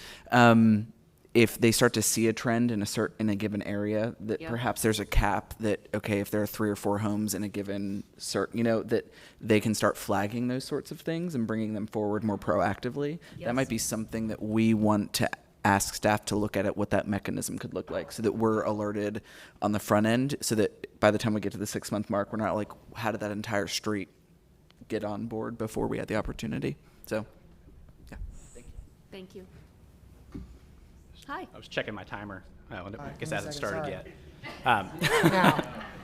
If they start to see a trend in a given area, that perhaps there's a cap that, okay, if there are 3 or 4 homes in a given that they can start flagging those sorts of things and bringing them forward more proactively. Yes. That might be something that we want to ask staff to look at what that mechanism could look like, so that we're alerted on the front end, so that by the time we get to the 6 month mark, we're not like, how did that entire street get on board before we had the opportunity? So, yeah. Thank you. Hi. I was checking my timer. Oh, I guess that hasn't second, started sorry. yet.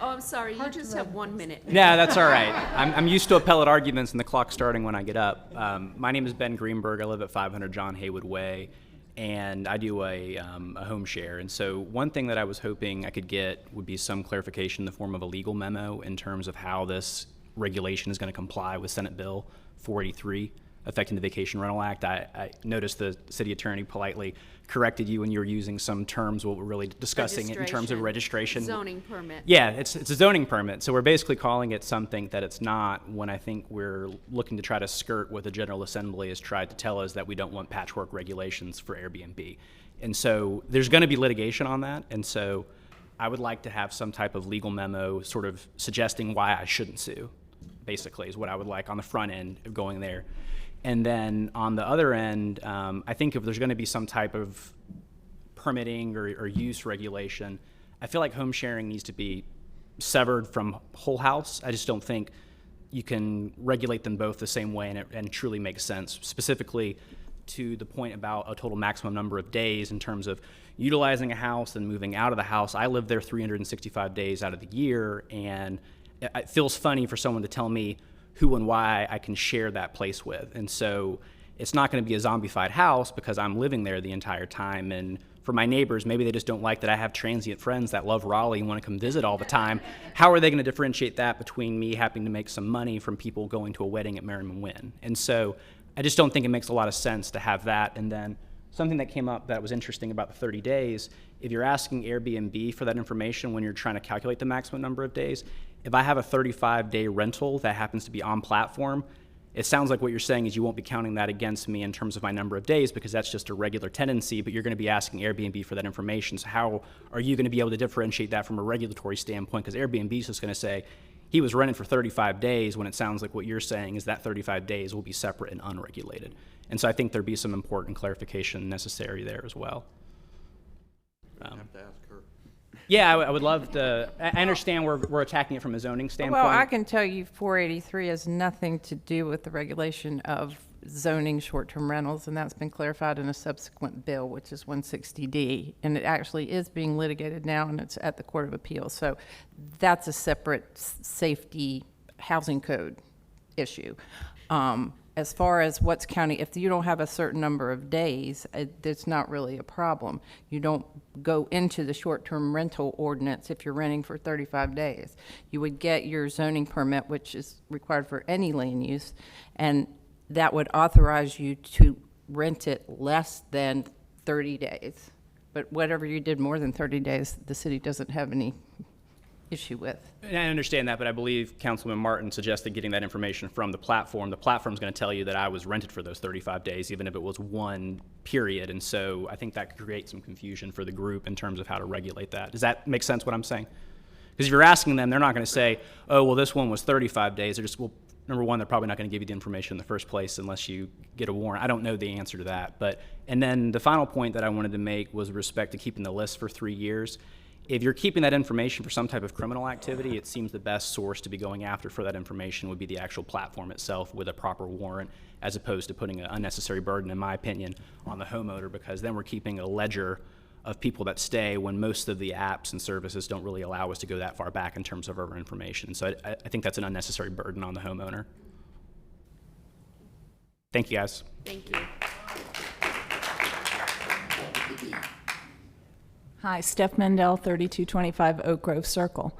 Oh, I'm sorry, you just have 1 minute. No, that's all right. I'm used to appellate arguments and the clock starting when I get up. My name is Ben Greenberg. I live at 500 John Haywood Way, and I do a home share. And so one thing that I was hoping I could get would be some clarification in the form of a legal memo in terms of how this regulation is going to comply with Senate Bill 483, affecting the Vacation Rental Act. I noticed the city attorney politely corrected you when you were using some terms what we're really discussing in terms of registration. Zoning permit. Yeah, it's a zoning permit. So we're basically calling it something that it's not, when I think we're looking to try to skirt what the General Assembly has tried to tell us, that we don't want patchwork regulations for Airbnb. And so there's going to be litigation on that. And so I would like to have some type of legal memo sort of suggesting why I shouldn't sue, basically, is what I would like on the front end of going there. And then on the other end, I think if there's going to be some type of permitting or use regulation, I feel like home sharing needs to be severed from whole house. I just don't think you can regulate them both the same way and truly make sense, specifically to the point about a total maximum number of days in terms of utilizing a house and moving out of the house. I live there 365 days out of the year, and it feels funny for someone to tell me, who and why I can share that place with. And so it's not going to be a zombified house because I'm living there the entire time. And for my neighbors, maybe they just don't like that I have transient friends that love Raleigh and want to come visit all the time. How are they going to differentiate that between me having to make some money from people going to a wedding at Merriman Wynn? And so I just don't think it makes a lot of sense to have that. And then something that came up that was interesting about the 30 days, if you're asking Airbnb for that information when you're trying to calculate the maximum number of days, if I have a 35-day rental that happens to be on platform, it sounds like what you're saying is you won't be counting that against me in terms of my number of days because that's just a regular tenancy, but you're going to be asking Airbnb for that information. So how are you going to be able to differentiate that from a regulatory standpoint? Because Airbnb is just going to say, he was rented for 35 days when it sounds like what you're saying is that 35 days will be separate and unregulated. And so I think there'd be some important clarification necessary there as well. Have to ask her. Yeah, I would love to. I understand we're attacking it from a zoning standpoint. Well, I can tell you 483 has nothing to do with the regulation of zoning short-term rentals, and that's been clarified in a subsequent bill, which is 160D, and it actually is being litigated now, and it's at the Court of Appeals. So that's a separate safety housing code issue. As far as what's counting, if you don't have a certain number of days, it's not really a problem. You don't go into the short-term rental ordinance if you're renting for 35 days. You would get your zoning permit, which is required for any land use, and that would authorize you to rent it less than 30 days. But whatever you did more than 30 days, the city doesn't have any issue with. And I understand that, but I believe Councilman Martin suggested getting that information from the platform. The platform's going to tell you that I was rented for those 35 days, even if it was one period. And so I think that could create some confusion for the group in terms of how to regulate that. Does that make sense what I'm saying? Because if you're asking them, they're not going to say, oh, well, this one was 35 days. They're just, well, number one, they're probably not going to give you the information in the first place unless you get a warrant. I don't know the answer to that. And then the final point that I wanted to make was with respect to keeping the list for 3 years. If you're keeping that information for some type of criminal activity, it seems the best source to be going after for that information would be the actual platform itself with a proper warrant, as opposed to putting an unnecessary burden, in my opinion, on the homeowner, because then we're keeping a ledger of people that stay when most of the apps and services don't really allow us to go that far back in terms of our information. So I think that's an unnecessary burden on the homeowner. Thank you, guys. Thank you. Hi, Steph Mendel, 3225 Oak Grove Circle.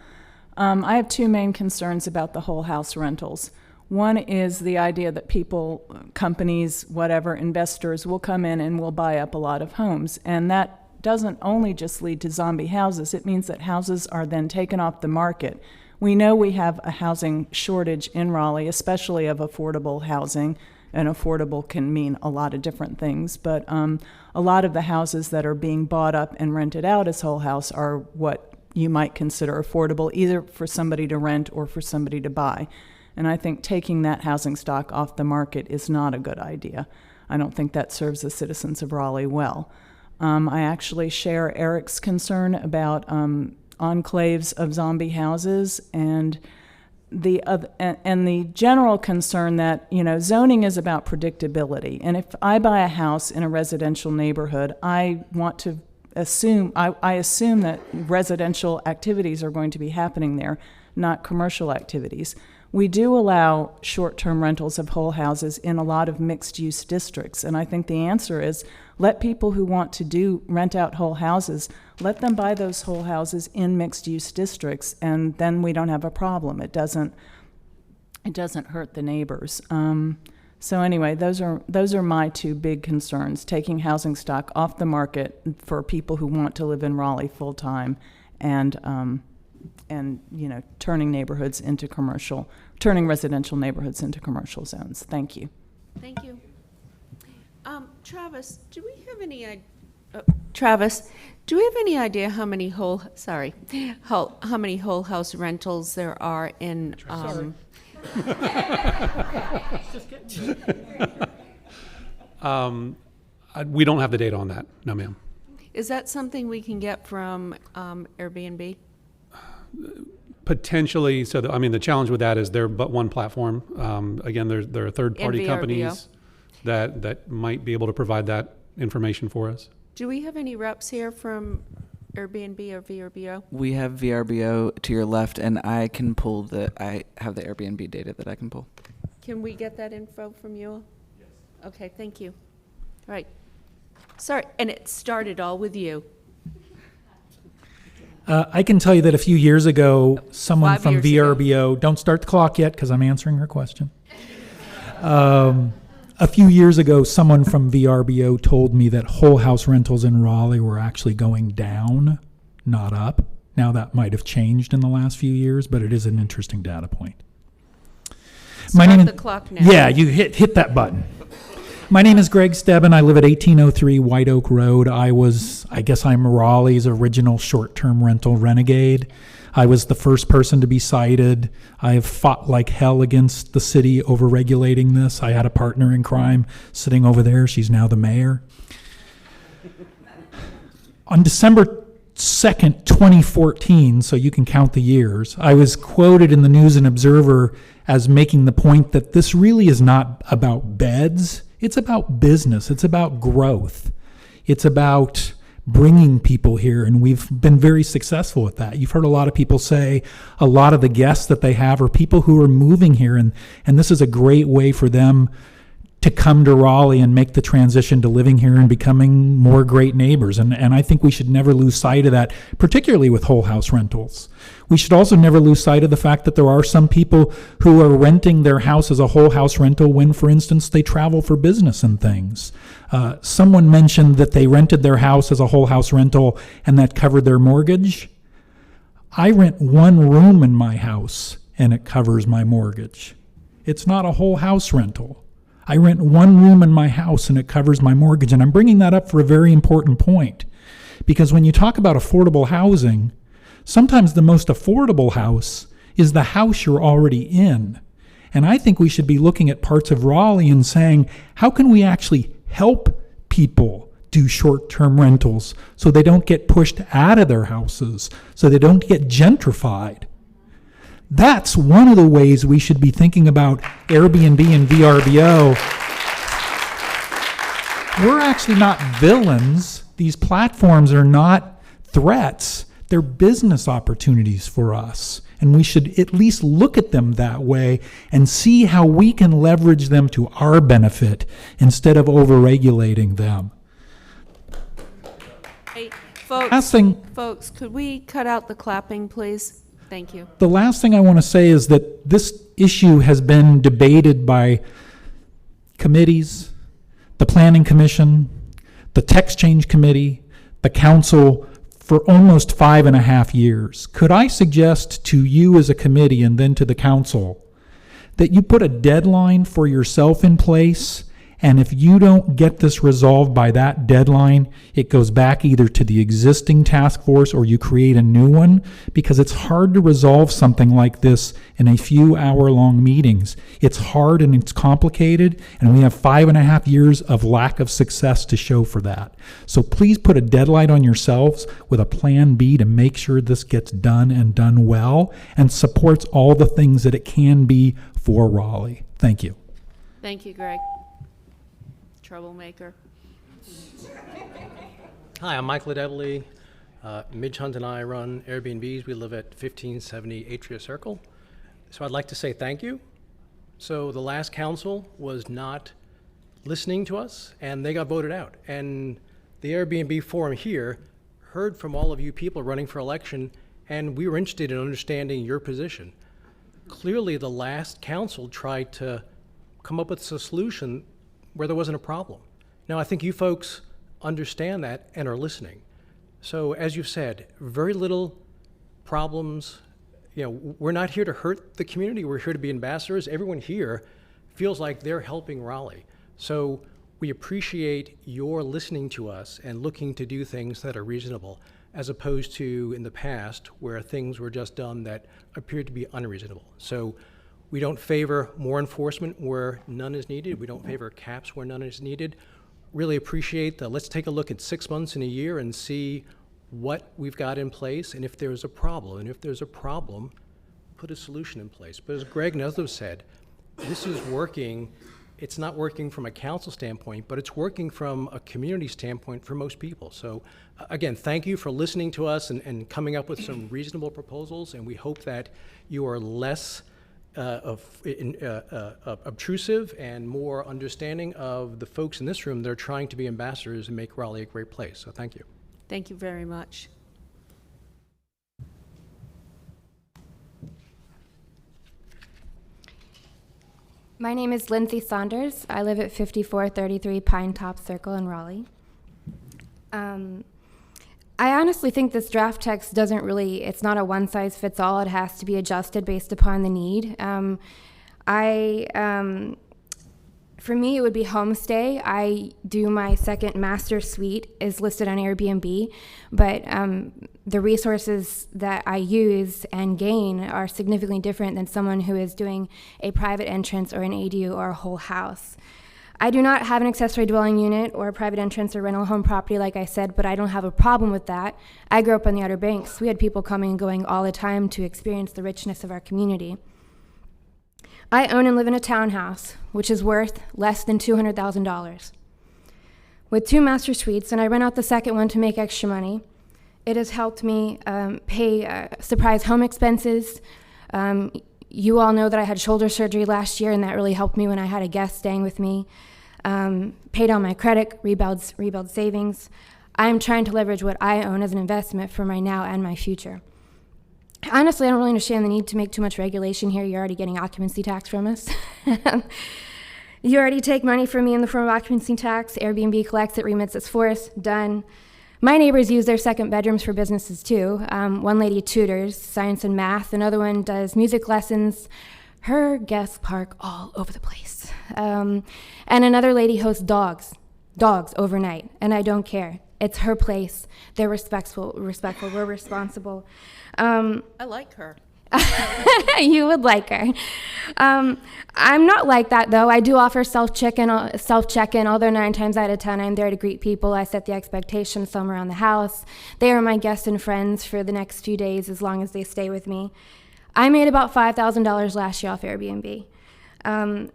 I have two main concerns about the whole house rentals. One is the idea that people, companies, whatever, investors will come in and will buy up a lot of homes. And that doesn't only just lead to zombie houses, it means that houses are then taken off the market. We know we have a housing shortage in Raleigh, especially of affordable housing. And affordable can mean a lot of different things, but a lot of the houses that are being bought up and rented out as whole house are what you might consider affordable, either for somebody to rent or for somebody to buy. And I think taking that housing stock off the market is not a good idea. I don't think that serves the citizens of Raleigh well. I actually share Eric's concern about enclaves of zombie houses and the general concern that, you know, zoning is about predictability. And if I buy a house in a residential neighborhood, I want to assume, I assume that residential activities are going to be happening there, not commercial activities. We do allow short-term rentals of whole houses in a lot of mixed-use districts, and I think the answer is let people who want to rent out whole houses, let them buy those whole houses in mixed-use districts, and then we don't have a problem. It doesn't hurt the neighbors. So anyway, those are my two big concerns: taking housing stock off the market for people who want to live in Raleigh full-time, and you know, turning residential neighborhoods into commercial zones. Thank you. Thank you. Travis, do we have any idea how many whole house rentals there are in? We don't have the data on that, no, ma'am. Is that something we can get from Airbnb? Potentially. So, the challenge with that is they're but one platform. Again, there are third-party companies that might be able to provide that information for us. Do we have any reps here from Airbnb or VRBO? We have VRBO to your left, and I have the Airbnb data that I can pull. Can we get that info from you? Yes. Okay, thank you. All right. Sorry, and it started all with you. I can tell you that a few years ago, someone 5 from years ago. VRBO, don't start the clock yet because I'm answering her question. A few years ago, someone from VRBO told me that whole house rentals in Raleigh were actually going down, not up. Now that might have changed in the last few years, but it is an interesting data point. Start the clock now. Yeah, you hit that button. My name is Greg Stebbin. I live at 1803 White Oak Road. I guess I'm Raleigh's original short-term rental renegade. I was the first person to be cited. I have fought like hell against the city over regulating this. I had a partner in crime sitting over there. She's now the mayor. On December 2nd, 2014, so you can count the years, I was quoted in the News and Observer as making the point that this really is not about beds. It's about business. It's about growth. It's about bringing people here, and we've been very successful at that. You've heard a lot of people say a lot of the guests that they have are people who are moving here, and this is a great way for them to come to Raleigh and make the transition to living here and becoming more great neighbors. And I think we should never lose sight of that, particularly with whole house rentals. We should also never lose sight of the fact that there are some people who are renting their house as a whole house rental when, for instance, they travel for business and things. Someone mentioned that they rented their house as a whole house rental and that covered their mortgage. I rent one room in my house and it covers my mortgage. It's not a whole house rental. I rent one room in my house and it covers my mortgage. And I'm bringing that up for a very important point. Because when you talk about affordable housing, sometimes the most affordable house is the house you're already in. And I think we should be looking at parts of Raleigh and saying, how can we actually help people do short-term rentals so they don't get pushed out of their houses, so they don't get gentrified? That's one of the ways we should be thinking about Airbnb and VRBO. We're actually not villains. These platforms are not threats. They're business opportunities for us. And we should at least look at them that way and see how we can leverage them to our benefit instead of overregulating them. Hey, Last thing- folks, could we cut out the clapping, please? Thank you. The last thing I want to say is that this issue has been debated by committees, the Planning Commission, the Text Change Committee, the Council for almost 5.5 years. Could I suggest to you as a committee and then to the Council that you put a deadline for yourself in place, and if you don't get this resolved by that deadline, it goes back either to the existing task force or you create a new one, because it's hard to resolve something like this in a few hour-long meetings. It's hard and it's complicated, and we have 5.5 years of lack of success to show for that. So please put a deadline on yourselves with a plan B to make sure this gets done and done well and supports all the things that it can be for Raleigh. Thank you. Thank you, Greg. Troublemaker. Hi, I'm Michael Edebly. Midge Hunt and I run Airbnbs. We live at 1570 Atria Circle. So I'd like to say thank you. So the last council was not listening to us, and they got voted out. And the Airbnb forum here heard from all of you people running for election, and we were interested in understanding your position. Clearly, the last council tried to come up with a solution where there wasn't a problem. Now, I think you folks understand that and are listening. So, as you've said, very little problems. You know, we're not here to hurt the community. We're here to be ambassadors. Everyone here feels like they're helping Raleigh. So we appreciate your listening to us and looking to do things that are reasonable, as opposed to in the past where things were just done that appeared to be unreasonable. So we don't favor more enforcement where none is needed. We don't favor caps where none is needed. Really appreciate the, let's take a look at 6 months in a year and see what we've got in place and if there's a problem. And if there's a problem, put a solution in place. But as Greg and others said, this is working. It's not working from a council standpoint, but it's working from a community standpoint for most people. So again, thank you for listening to us and coming up with some reasonable proposals. And we hope that you are less obtrusive and more understanding of the folks in this room that are trying to be ambassadors and make Raleigh a great place. So thank you. Thank you very much. My name is Lindsay Saunders. I live at 5433 Pine Top Circle in Raleigh. I honestly think this draft text doesn't really, it's not a one-size-fits-all. It has to be adjusted based upon the need. For me, it would be homestay. I do my second master suite is listed on Airbnb, but the resources that I use and gain are significantly different than someone who is doing a private entrance or an ADU or a whole house. I do not have an accessory dwelling unit or a private entrance or rental home property, like I said, but I don't have a problem with that. I grew up on the Outer Banks. We had people coming and going all the time to experience the richness of our community. I own and live in a townhouse, which is worth less than $200,000. With 2 master suites, and I rent out the second one to make extra money. It has helped me pay surprise home expenses. You all know that I had shoulder surgery last year, and that really helped me when I had a guest staying with me. Paid on my credit, rebuild savings. I'm trying to leverage what I own as an investment for my now and my future. Honestly, I don't really understand the need to make too much regulation here. You're already getting occupancy tax from us. You already take money from me in the form of occupancy tax. Airbnb collects it, remits its for us, done. My neighbors use their second bedrooms for businesses too. One lady tutors science and math. Another one does music lessons. Her guests park all over the place. And another lady hosts dogs overnight, and I don't care. It's her place. They're respectful. We're responsible. I like her. You would like her. I'm not like that, though. I do offer self-check-in, although 9 times out of 10 I'm there to greet people. I set the expectation somewhere around the house. They are my guests and friends for the next few days as long as they stay with me. I made about $5,000 last year off Airbnb.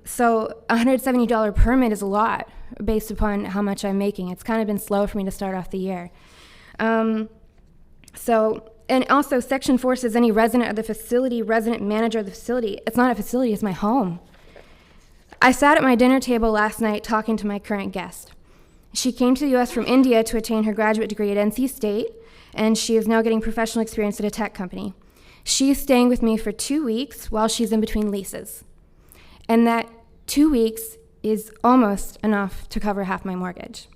So a $170 permit is a lot based upon how much I'm making. It's kind of been slow for me to start off the year. And also, Section 4 says any resident of the facility, resident manager of the facility. It's not a facility, it's my home. I sat at my dinner table last night talking to my current guest. She came to the U.S. from India to attain her graduate degree at NC State, and she is now getting professional experience at a tech company. She's staying with me for 2 weeks while she's in between leases. And that 2 weeks is almost enough to cover half my mortgage.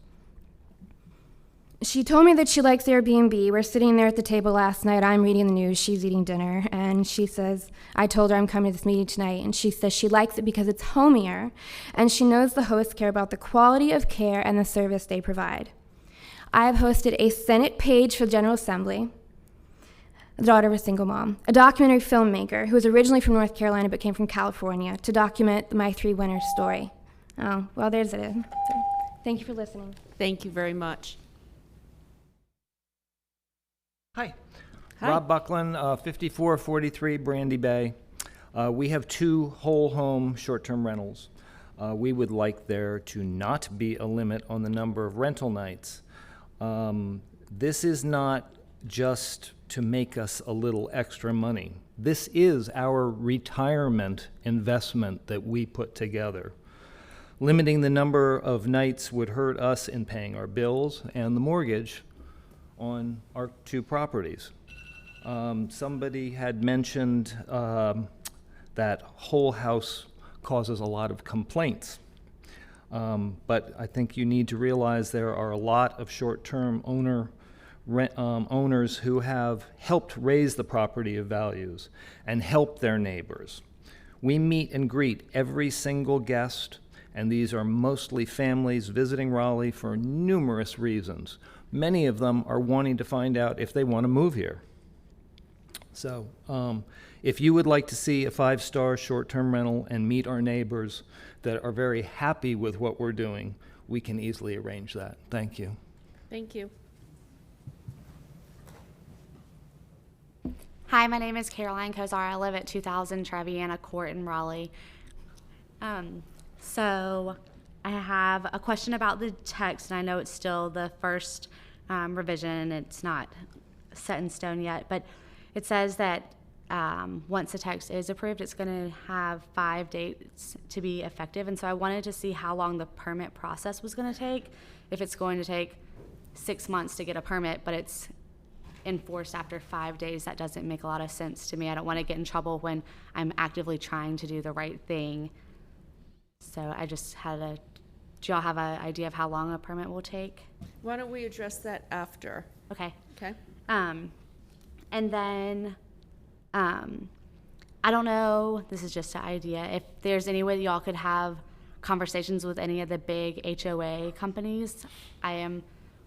She told me that she likes Airbnb. We're sitting there at the table last night. I'm reading the news. She's eating dinner. And she says, I told her I'm coming to this meeting tonight. And she says she likes it because it's homier. And she knows the hosts care about the quality of care and the service they provide. I have hosted a Senate page for the General Assembly, the daughter of a single mom, a documentary filmmaker who was originally from North Carolina but came from California to document my 3 winners' story. Oh, well, there's it. So, thank you for listening. Thank you very much. Hi. Hi. Rob Buckland, 5443 Brandy Bay. We have 2 whole home short-term rentals. We would like there to not be a limit on the number of rental nights. This is not just to make us a little extra money. This is our retirement investment that we put together. Limiting the number of nights would hurt us in paying our bills and the mortgage on our 2 properties. Somebody had mentioned that whole house causes a lot of complaints. But I think you need to realize there are a lot of short-term owners who have helped raise the property values and help their neighbors. We meet and greet every single guest, and these are mostly families visiting Raleigh for numerous reasons. Many of them are wanting to find out if they want to move here. So if you would like to see a 5-star short-term rental and meet our neighbors that are very happy with what we're doing, we can easily arrange that. Thank you. Thank you. Hi, my name is Caroline Kozar. I live at 2000 Traviana Court in Raleigh. So I have a question about the text, and I know it's still the first revision. It's not set in stone yet, but it says that once the text is approved, it's going to have 5 dates to be effective. And so I wanted to see how long the permit process was going to take. If it's going to take 6 months to get a permit, but it's enforced after 5 days, that doesn't make a lot of sense to me. I don't want to get in trouble when I'm actively trying to do the right thing. So I just had do y'all have an idea of how long a permit will take? Why don't we address that after? Okay. Okay. And then, I don't know, this is just an idea, if there's any way that y'all could have conversations with any of the big HOA companies. I am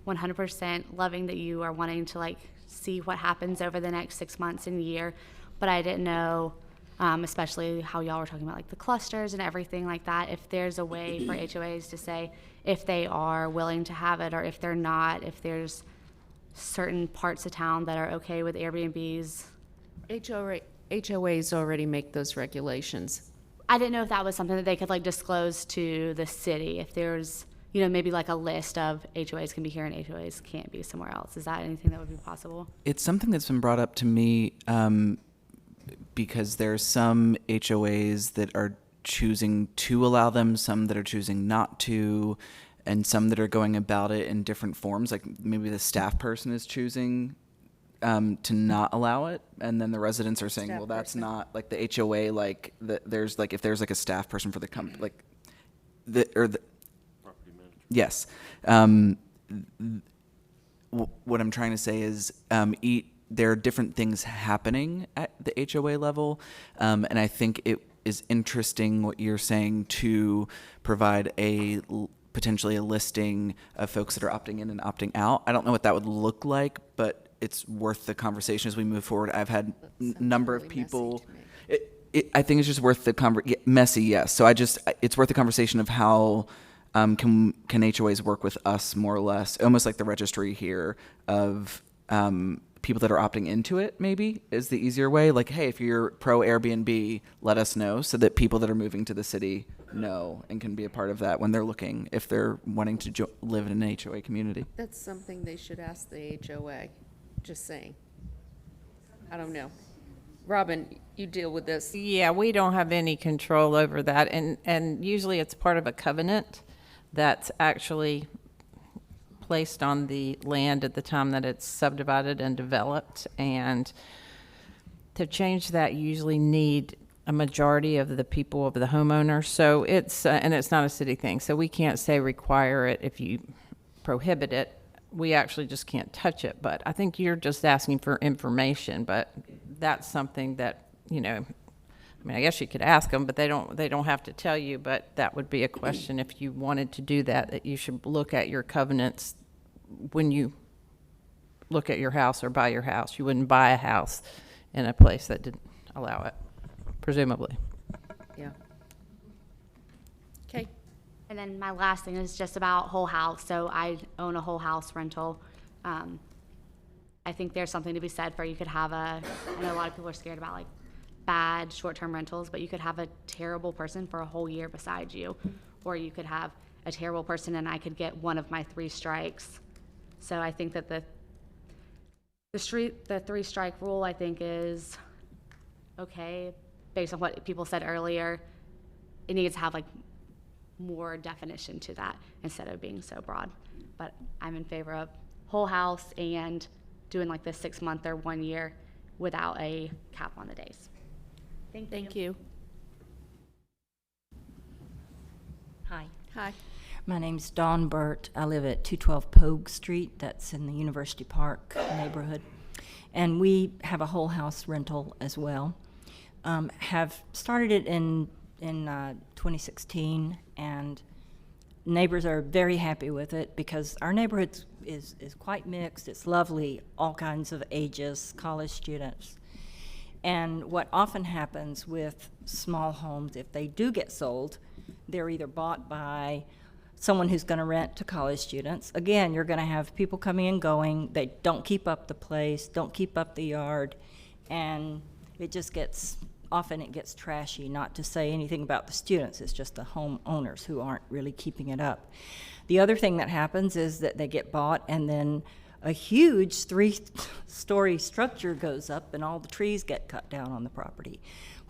100% loving that you are wanting to like see what happens over the next 6 months and year, but I didn't know, especially how y'all were talking about like the clusters and everything like that, if there's a way for HOAs to say if they are willing to have it or if they're not, if there's certain parts of town that are okay with Airbnbs. HOAs already make those regulations. I didn't know if that was something that they could like disclose to the city, if there's, you know, maybe like a list of HOAs can be here and HOAs can't be somewhere else. Is that anything that would be possible? It's something that's been brought up to me because there's some HOAs that are choosing to allow them, some that are choosing not to, and some that are going about it in different forms. Like maybe the staff person is choosing to not allow it, and then the residents are saying, Staff well, that's person. not like the HOA. Like there's like if there's like a staff person for the yes. What I'm trying to say is there are different things happening at the HOA level, and I think it is interesting what you're saying to provide potentially a listing of folks that are opting in and opting out. I don't know what that would look like, but it's worth the conversation as we move forward. I've had a number of people. I think it's just worth the messy, yes. So it's worth the conversation of how can HOAs work with us more or less, almost like the registry here of people that are opting into it, maybe is the easier way. Like, hey, if you're pro Airbnb, let us know so that people that are moving to the city know and can be a part of that when they're looking, if they're wanting to live in an HOA community. That's something they should ask the HOA, just saying. I don't know. Robin, you deal with this. Yeah, we don't have any control over that, and usually it's part of a covenant that's actually placed on the land at the time that it's subdivided and developed, and to change that you usually need a majority of the people of the homeowner. So it's and it's not a city thing, so we can't say require it if you prohibit it. We actually just can't touch it. But I think you're just asking for information, but that's something that, you know, I mean, I guess you could ask them, but they don't have to tell you. But that would be a question if you wanted to do that you should look at your covenants when you look at your house or buy your house. You wouldn't buy a house in a place that didn't allow it, presumably. Yeah. Okay. And then my last thing is just about whole house. So I own a whole house rental. I think there's something to be said for you could have I know a lot of people are scared about like bad short-term rentals, but you could have a terrible person for a whole year beside you, or you could have a terrible person and I could get one of my 3 strikes. So I think that the 3-strike rule I think is okay based on what people said earlier. It needs to have like more definition to that instead of being so broad. But I'm in favor of whole house and doing like the 6 month or 1 year without a cap on the days. Thank you. Hi. Hi. My name's Dawn Burt. I live at 212 Pogue Street. That's in the University Park neighborhood. And we have a whole house rental as well. Have started it in 2016, and neighbors are very happy with it because our neighborhood is quite mixed. It's lovely, all kinds of ages, college students. And what often happens with small homes, if they do get sold, they're either bought by someone who's going to rent to college students. Again, you're going to have people coming and going. They don't keep up the place, don't keep up the yard, and it just gets, often it gets trashy, not to say anything about the students. It's just the homeowners who aren't really keeping it up. The other thing that happens is that they get bought and then a huge three-story structure goes up and all the trees get cut down on the property.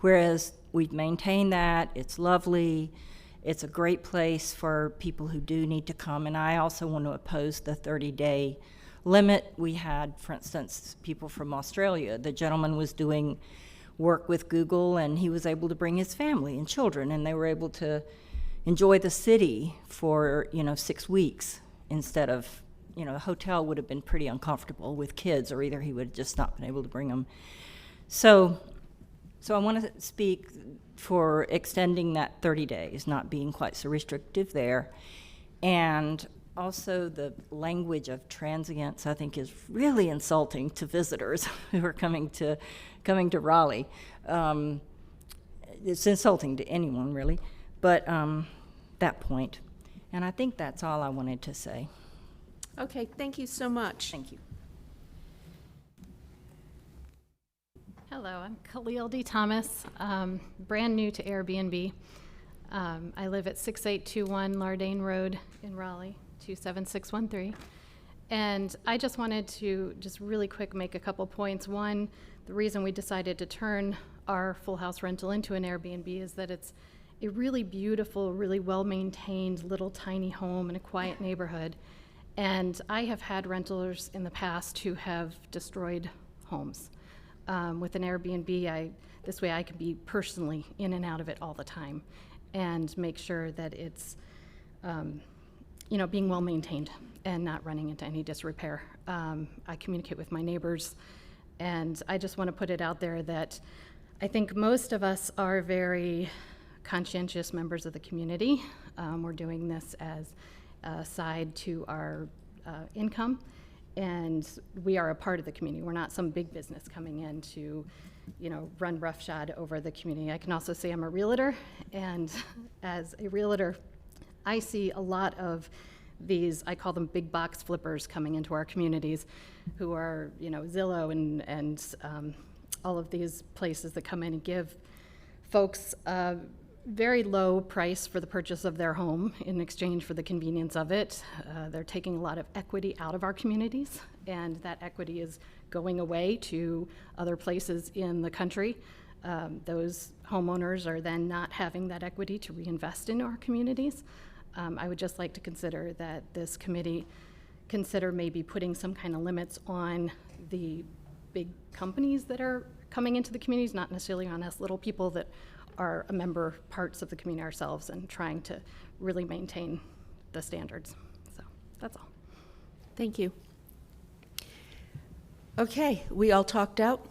Whereas we've maintained that, it's lovely, it's a great place for people who do need to come, and I also want to oppose the 30-day limit. We had, for instance, people from Australia. The gentleman was doing work with Google, and he was able to bring his family and children, and they were able to enjoy the city for 6 weeks instead of a hotel would have been pretty uncomfortable with kids, or either he would have just not been able to bring them. So I want to speak for extending that 30 days, not being quite so restrictive there. And also the language of transients, I think, is really insulting to visitors who are coming to Raleigh. It's insulting to anyone, really, but that point. And I think that's all I wanted to say. Okay, thank you so much. Thank you. Hello, I'm Khalil D. Thomas, brand new to Airbnb. I live at 6821 Lardane Road in Raleigh, 27613. And I just wanted to really quick make a couple points. One, the reason we decided to turn our full house rental into an Airbnb is that it's a really beautiful, really well-maintained little tiny home in a quiet neighborhood. And I have had renters in the past who have destroyed homes. With an Airbnb, this way I can be personally in and out of it all the time and make sure that it's being well maintained and not running into any disrepair. I communicate with my neighbors, and I just want to put it out there that I think most of us are very conscientious members of the community. We're doing this as a side to our income, and we are a part of the community. We're not some big business coming in to, run roughshod over the community. I can also say I'm a realtor, and as a realtor, I see a lot of these, I call them big box flippers, coming into our communities, who are, Zillow and all of these places that come in and give folks very low price for the purchase of their home in exchange for the convenience of it. They're taking a lot of equity out of our communities, and that equity is going away to other places in the country. Those homeowners are then not having that equity to reinvest in our communities. I would just like to consider that this committee consider maybe putting some kind of limits on the big companies that are coming into the communities, not necessarily on us little people that are a member parts of the community ourselves, and trying to really maintain the standards. So that's all. Thank you. Okay, we all talked out?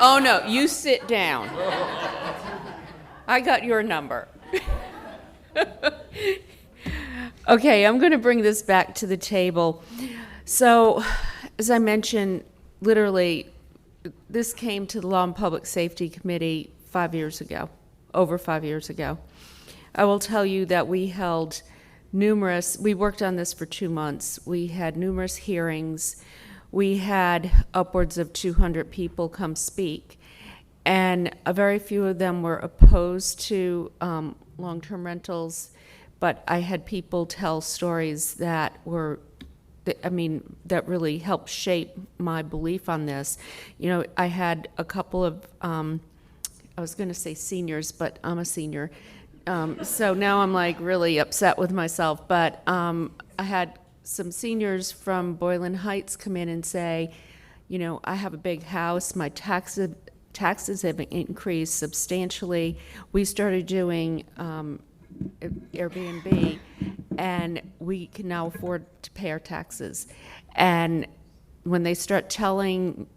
Oh no, you sit down. I got your number. Okay, I'm going to bring this back to the table. So, as I mentioned, literally, this came to the Law and Public Safety Committee 5 years ago, over 5 years ago. I will tell you that we worked on this for 2 months. We had numerous hearings. We had upwards of 200 people come speak, and a very few of them were opposed to long-term rentals, but I had people tell stories that really helped shape my belief on this. I had a couple of, I was going to say seniors, but I'm a senior. So now I'm like really upset with myself. But I had some seniors from Boylan Heights come in and say, I have a big house. My taxes have increased substantially. We started doing Airbnb, and we can now afford to pay our taxes. And when they start telling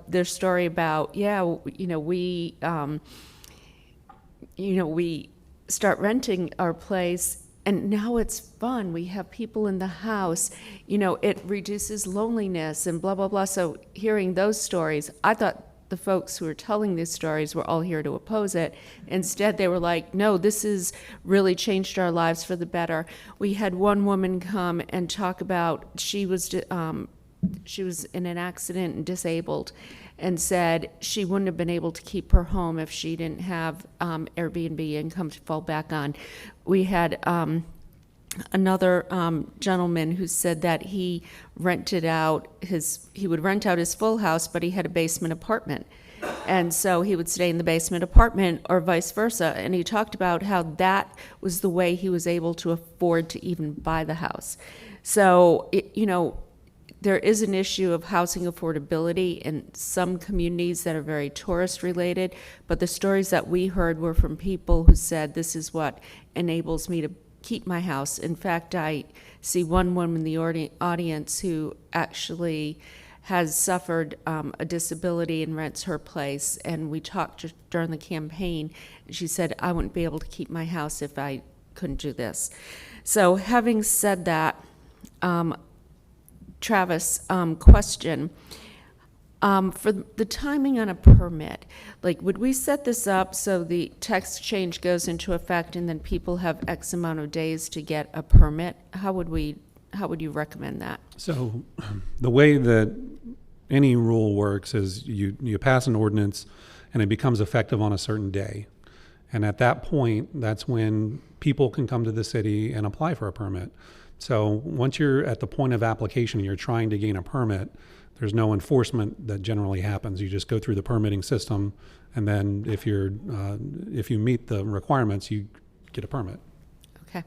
their story about, we start renting our place, and now it's fun. We have people in the house. It reduces loneliness and blah, blah, blah. So hearing those stories, I thought the folks who were telling these stories were all here to oppose it. Instead, they were like, no, this has really changed our lives for the better. We had one woman come and talk about she was in an accident and disabled, and said she wouldn't have been able to keep her home if she didn't have Airbnb income to fall back on. We had another gentleman who said that he would rent out his full house, but he had a basement apartment. And so he would stay in the basement apartment or vice versa. And he talked about how that was the way he was able to afford to even buy the house. So, there is an issue of housing affordability in some communities that are very tourist related, but the stories that we heard were from people who said, this is what enables me to keep my house. In fact, I see one woman in the audience who actually has suffered a disability and rents her place, and we talked during the campaign, and she said, I wouldn't be able to keep my house if I couldn't do this. So having said that, Travis, question. For the timing on a permit, would we set this up so the text change goes into effect and then people have X amount of days to get a permit? How would you recommend that? So the way that any rule works is you pass an ordinance and it becomes effective on a certain day. And at that point, that's when people can come to the city and apply for a permit. So once you're at the point of application and you're trying to gain a permit, there's no enforcement that generally happens. You just go through the permitting system, and then if you meet the requirements, you get a permit. Okay.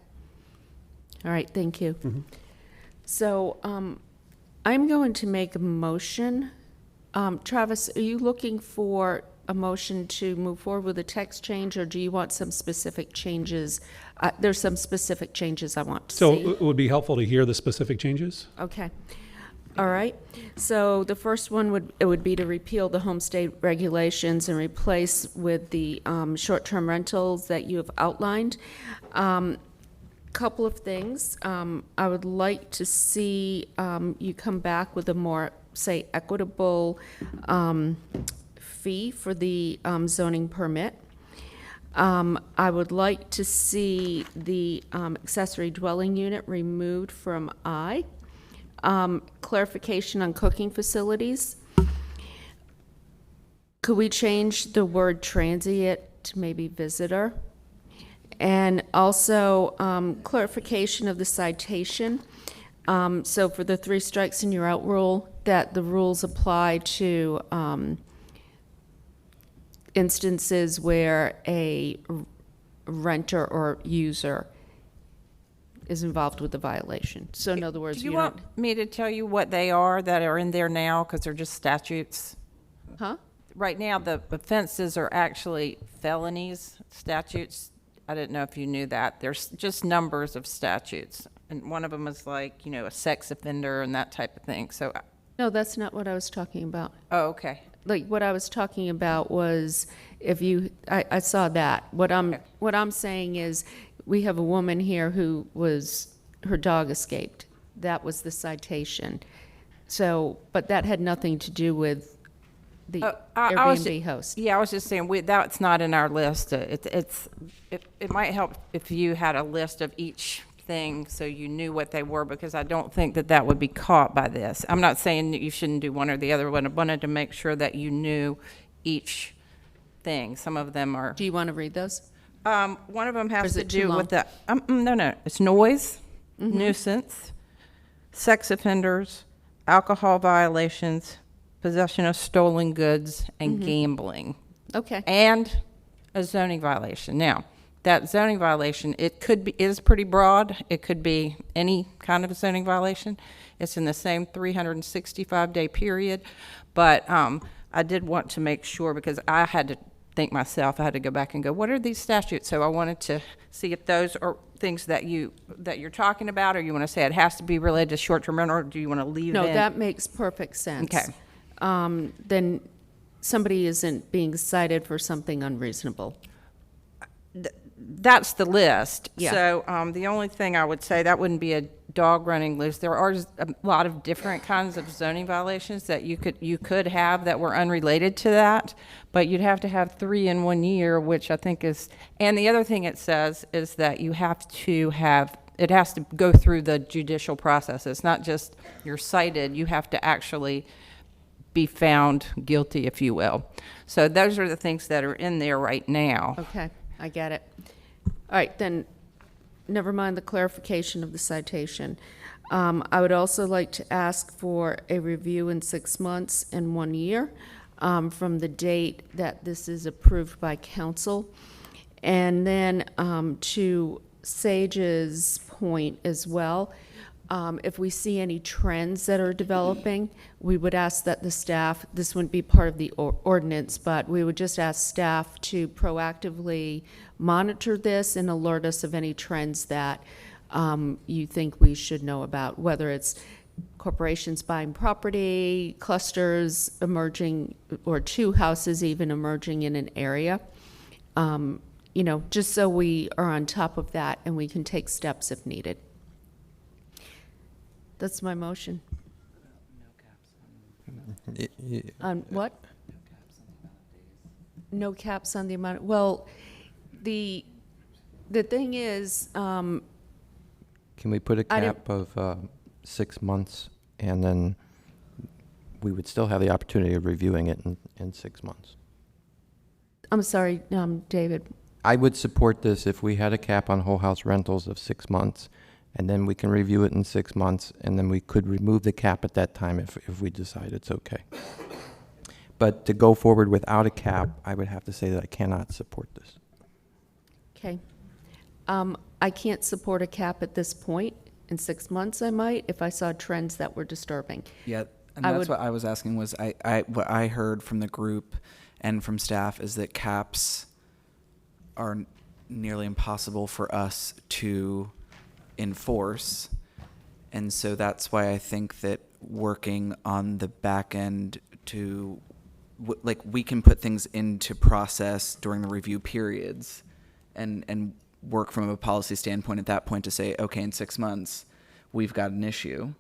All right, thank you. Mm-hmm. So I'm going to make a motion. Travis, are you looking for a motion to move forward with a text change, or do you want some specific changes? There's some specific changes I want to see. So it would be helpful to hear the specific changes. Okay. All right. So the first one would be to repeal the homestay regulations and replace with the short-term rentals that you have outlined. Couple of things. I would like to see you come back with a more, say, equitable fee for the zoning permit. I would like to see the accessory dwelling unit removed from I. Clarification on cooking facilities. Could we change the word transient to maybe visitor? And also clarification of the citation. So for the 3 strikes and you're out rule, that the rules apply to instances where a renter or user is involved with the violation. So in other words, Do you want me to tell you what they are that are in there now, because they're just statutes? Huh? Right now, the offenses are actually felonies, statutes. I didn't know if you knew that. There's just numbers of statutes. And one of them is like, a sex offender and that type of thing. So, No, that's not what I was talking about. oh, okay. What I was talking about was I saw that. What I'm saying is, we have a woman here who her dog escaped. That was the citation. So, but that had nothing to do with the Airbnb host. Yeah, I was just saying, that's not in our list. It might help if you had a list of each thing so you knew what they were, because I don't think that would be caught by this. I'm not saying that you shouldn't do one or the other one. I wanted to make sure that you knew each thing. Some of them are... Do you want to read those? One of them has to too do long? with the... no. It's noise, nuisance, sex offenders, alcohol violations, possession of stolen goods, and gambling. Okay. And a zoning violation. Now, that zoning violation, is pretty broad. It could be any kind of a zoning violation. It's in the same 365-day period. But I did want to make sure, because I had to think myself, I had to go back and go, what are these statutes? So I wanted to see if those are things that you're talking about, or you want to say it has to be related to short-term rental, or do you want to leave it in? No, that makes perfect sense. Okay. Then somebody isn't being cited for something unreasonable. That's the list. Yeah. So the only thing I would say, that wouldn't be a dog running loose. There are a lot of different kinds of zoning violations that you could have that were unrelated to that, but you'd have to have 3 in 1 year, which I think is, and the other thing it says is that you have to have, it has to go through the judicial process. It's not just you're cited, you have to actually be found guilty, if you will. So those are the things that are in there right now. Okay, I get it. All right, then never mind the clarification of the citation. I would also like to ask for a review in 6 months and 1 year from the date that this is approved by council. And then to Sage's point as well, if we see any trends that are developing, we would ask that the staff, this wouldn't be part of the ordinance, but we would just ask staff to proactively monitor this and alert us of any trends that you think we should know about, whether it's corporations buying property, clusters emerging, or 2 houses even emerging in an area. You know, just so we are on top of that and we can take steps if needed. That's my motion. On what? No caps on the amount. Well, the thing is, Can we put a I cap of 6 months, and then we would still have the opportunity of reviewing it in 6 months? I'm sorry, David. I would support this if we had a cap on whole house rentals of 6 months, and then we can review it in 6 months, and then we could remove the cap at that time if we decide it's okay. But to go forward without a cap, I would have to say that I cannot support this. Okay. I can't support a cap at this point. In 6 months, I might, if I saw trends that were disturbing. Yeah, and I that's would- what I was asking was what I heard from the group and from staff is that caps are nearly impossible for us to enforce. And so that's why I think that working on the back end to, like, we can put things into process during the review periods and work from a policy standpoint at that point to say, okay, in 6 months, we've got an issue,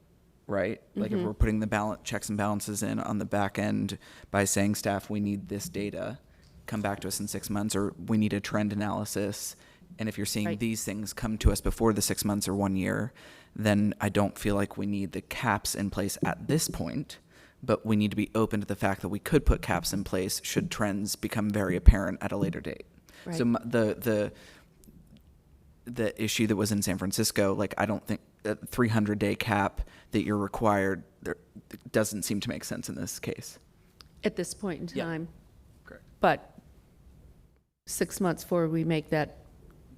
right? Like if we're putting the checks and balances in on the back end by saying, staff, we need this data, come back to us in 6 months, or we need a trend analysis. And if you're seeing Right. these things come to us before the 6 months or 1 year, then I don't feel like we need the caps in place at this point, but we need to be open to the fact that we could put caps in place should trends become very apparent at a later date. Right. So the issue that was in San Francisco, like, I don't think a 300-day cap that you're required there doesn't seem to make sense in this case. At this point in Yeah. time. Correct. But 6 months before we make that,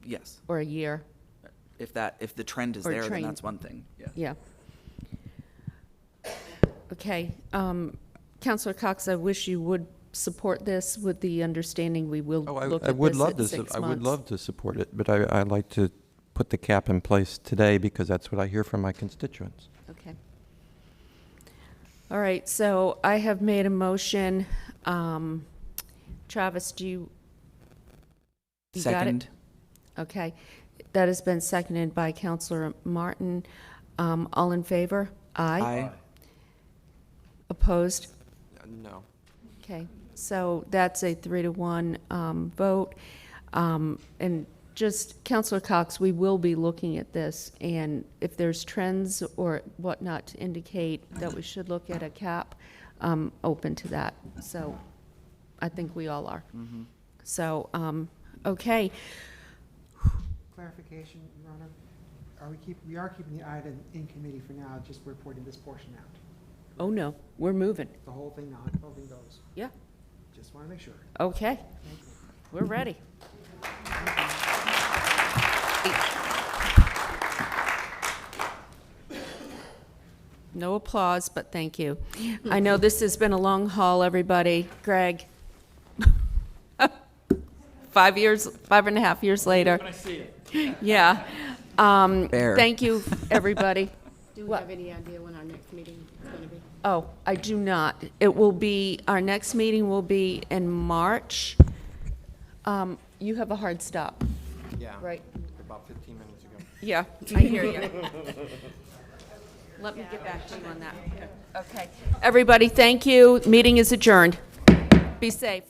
Yes. or a year. If the trend is Or there, then train. that's one thing. Yeah. Yeah. Okay. Counselor Cox, I wish you would support this with the understanding we will look I at would this love at to. 6 I would months. love to support it, but I'd like to put the cap in place today because that's what I hear from my constituents. Okay. All right, so I have made a motion. Travis, do you got it? Second. Okay. That has been seconded by Counselor Martin. All in favor? Aye. Aye. Opposed? No. Okay, so that's a 3-1 vote. And just, Counselor Cox, we will be looking at this, and if there's trends or whatnot to indicate that we should look at a cap, open to that. So I think we all are. So, okay. Clarification, Your Honor. We are keeping the item in committee for now, just reporting this portion out. Oh, no, we're moving. The whole thing not, the whole thing goes. Yeah, Just want to make sure. okay. Thank you. We're ready. No applause, but thank you. I know this has been a long haul, everybody. Greg. 5.5 years later. Yeah. Fair. Thank you, everybody. Do we have any idea when our next meeting is going to be? Oh, I do not. It will be, our next meeting will be in March. You have a hard stop. Yeah. Right. About 15 minutes ago. Yeah, I hear you. Let me get back to you on that. Okay. Everybody, thank you. Meeting is adjourned. Be safe.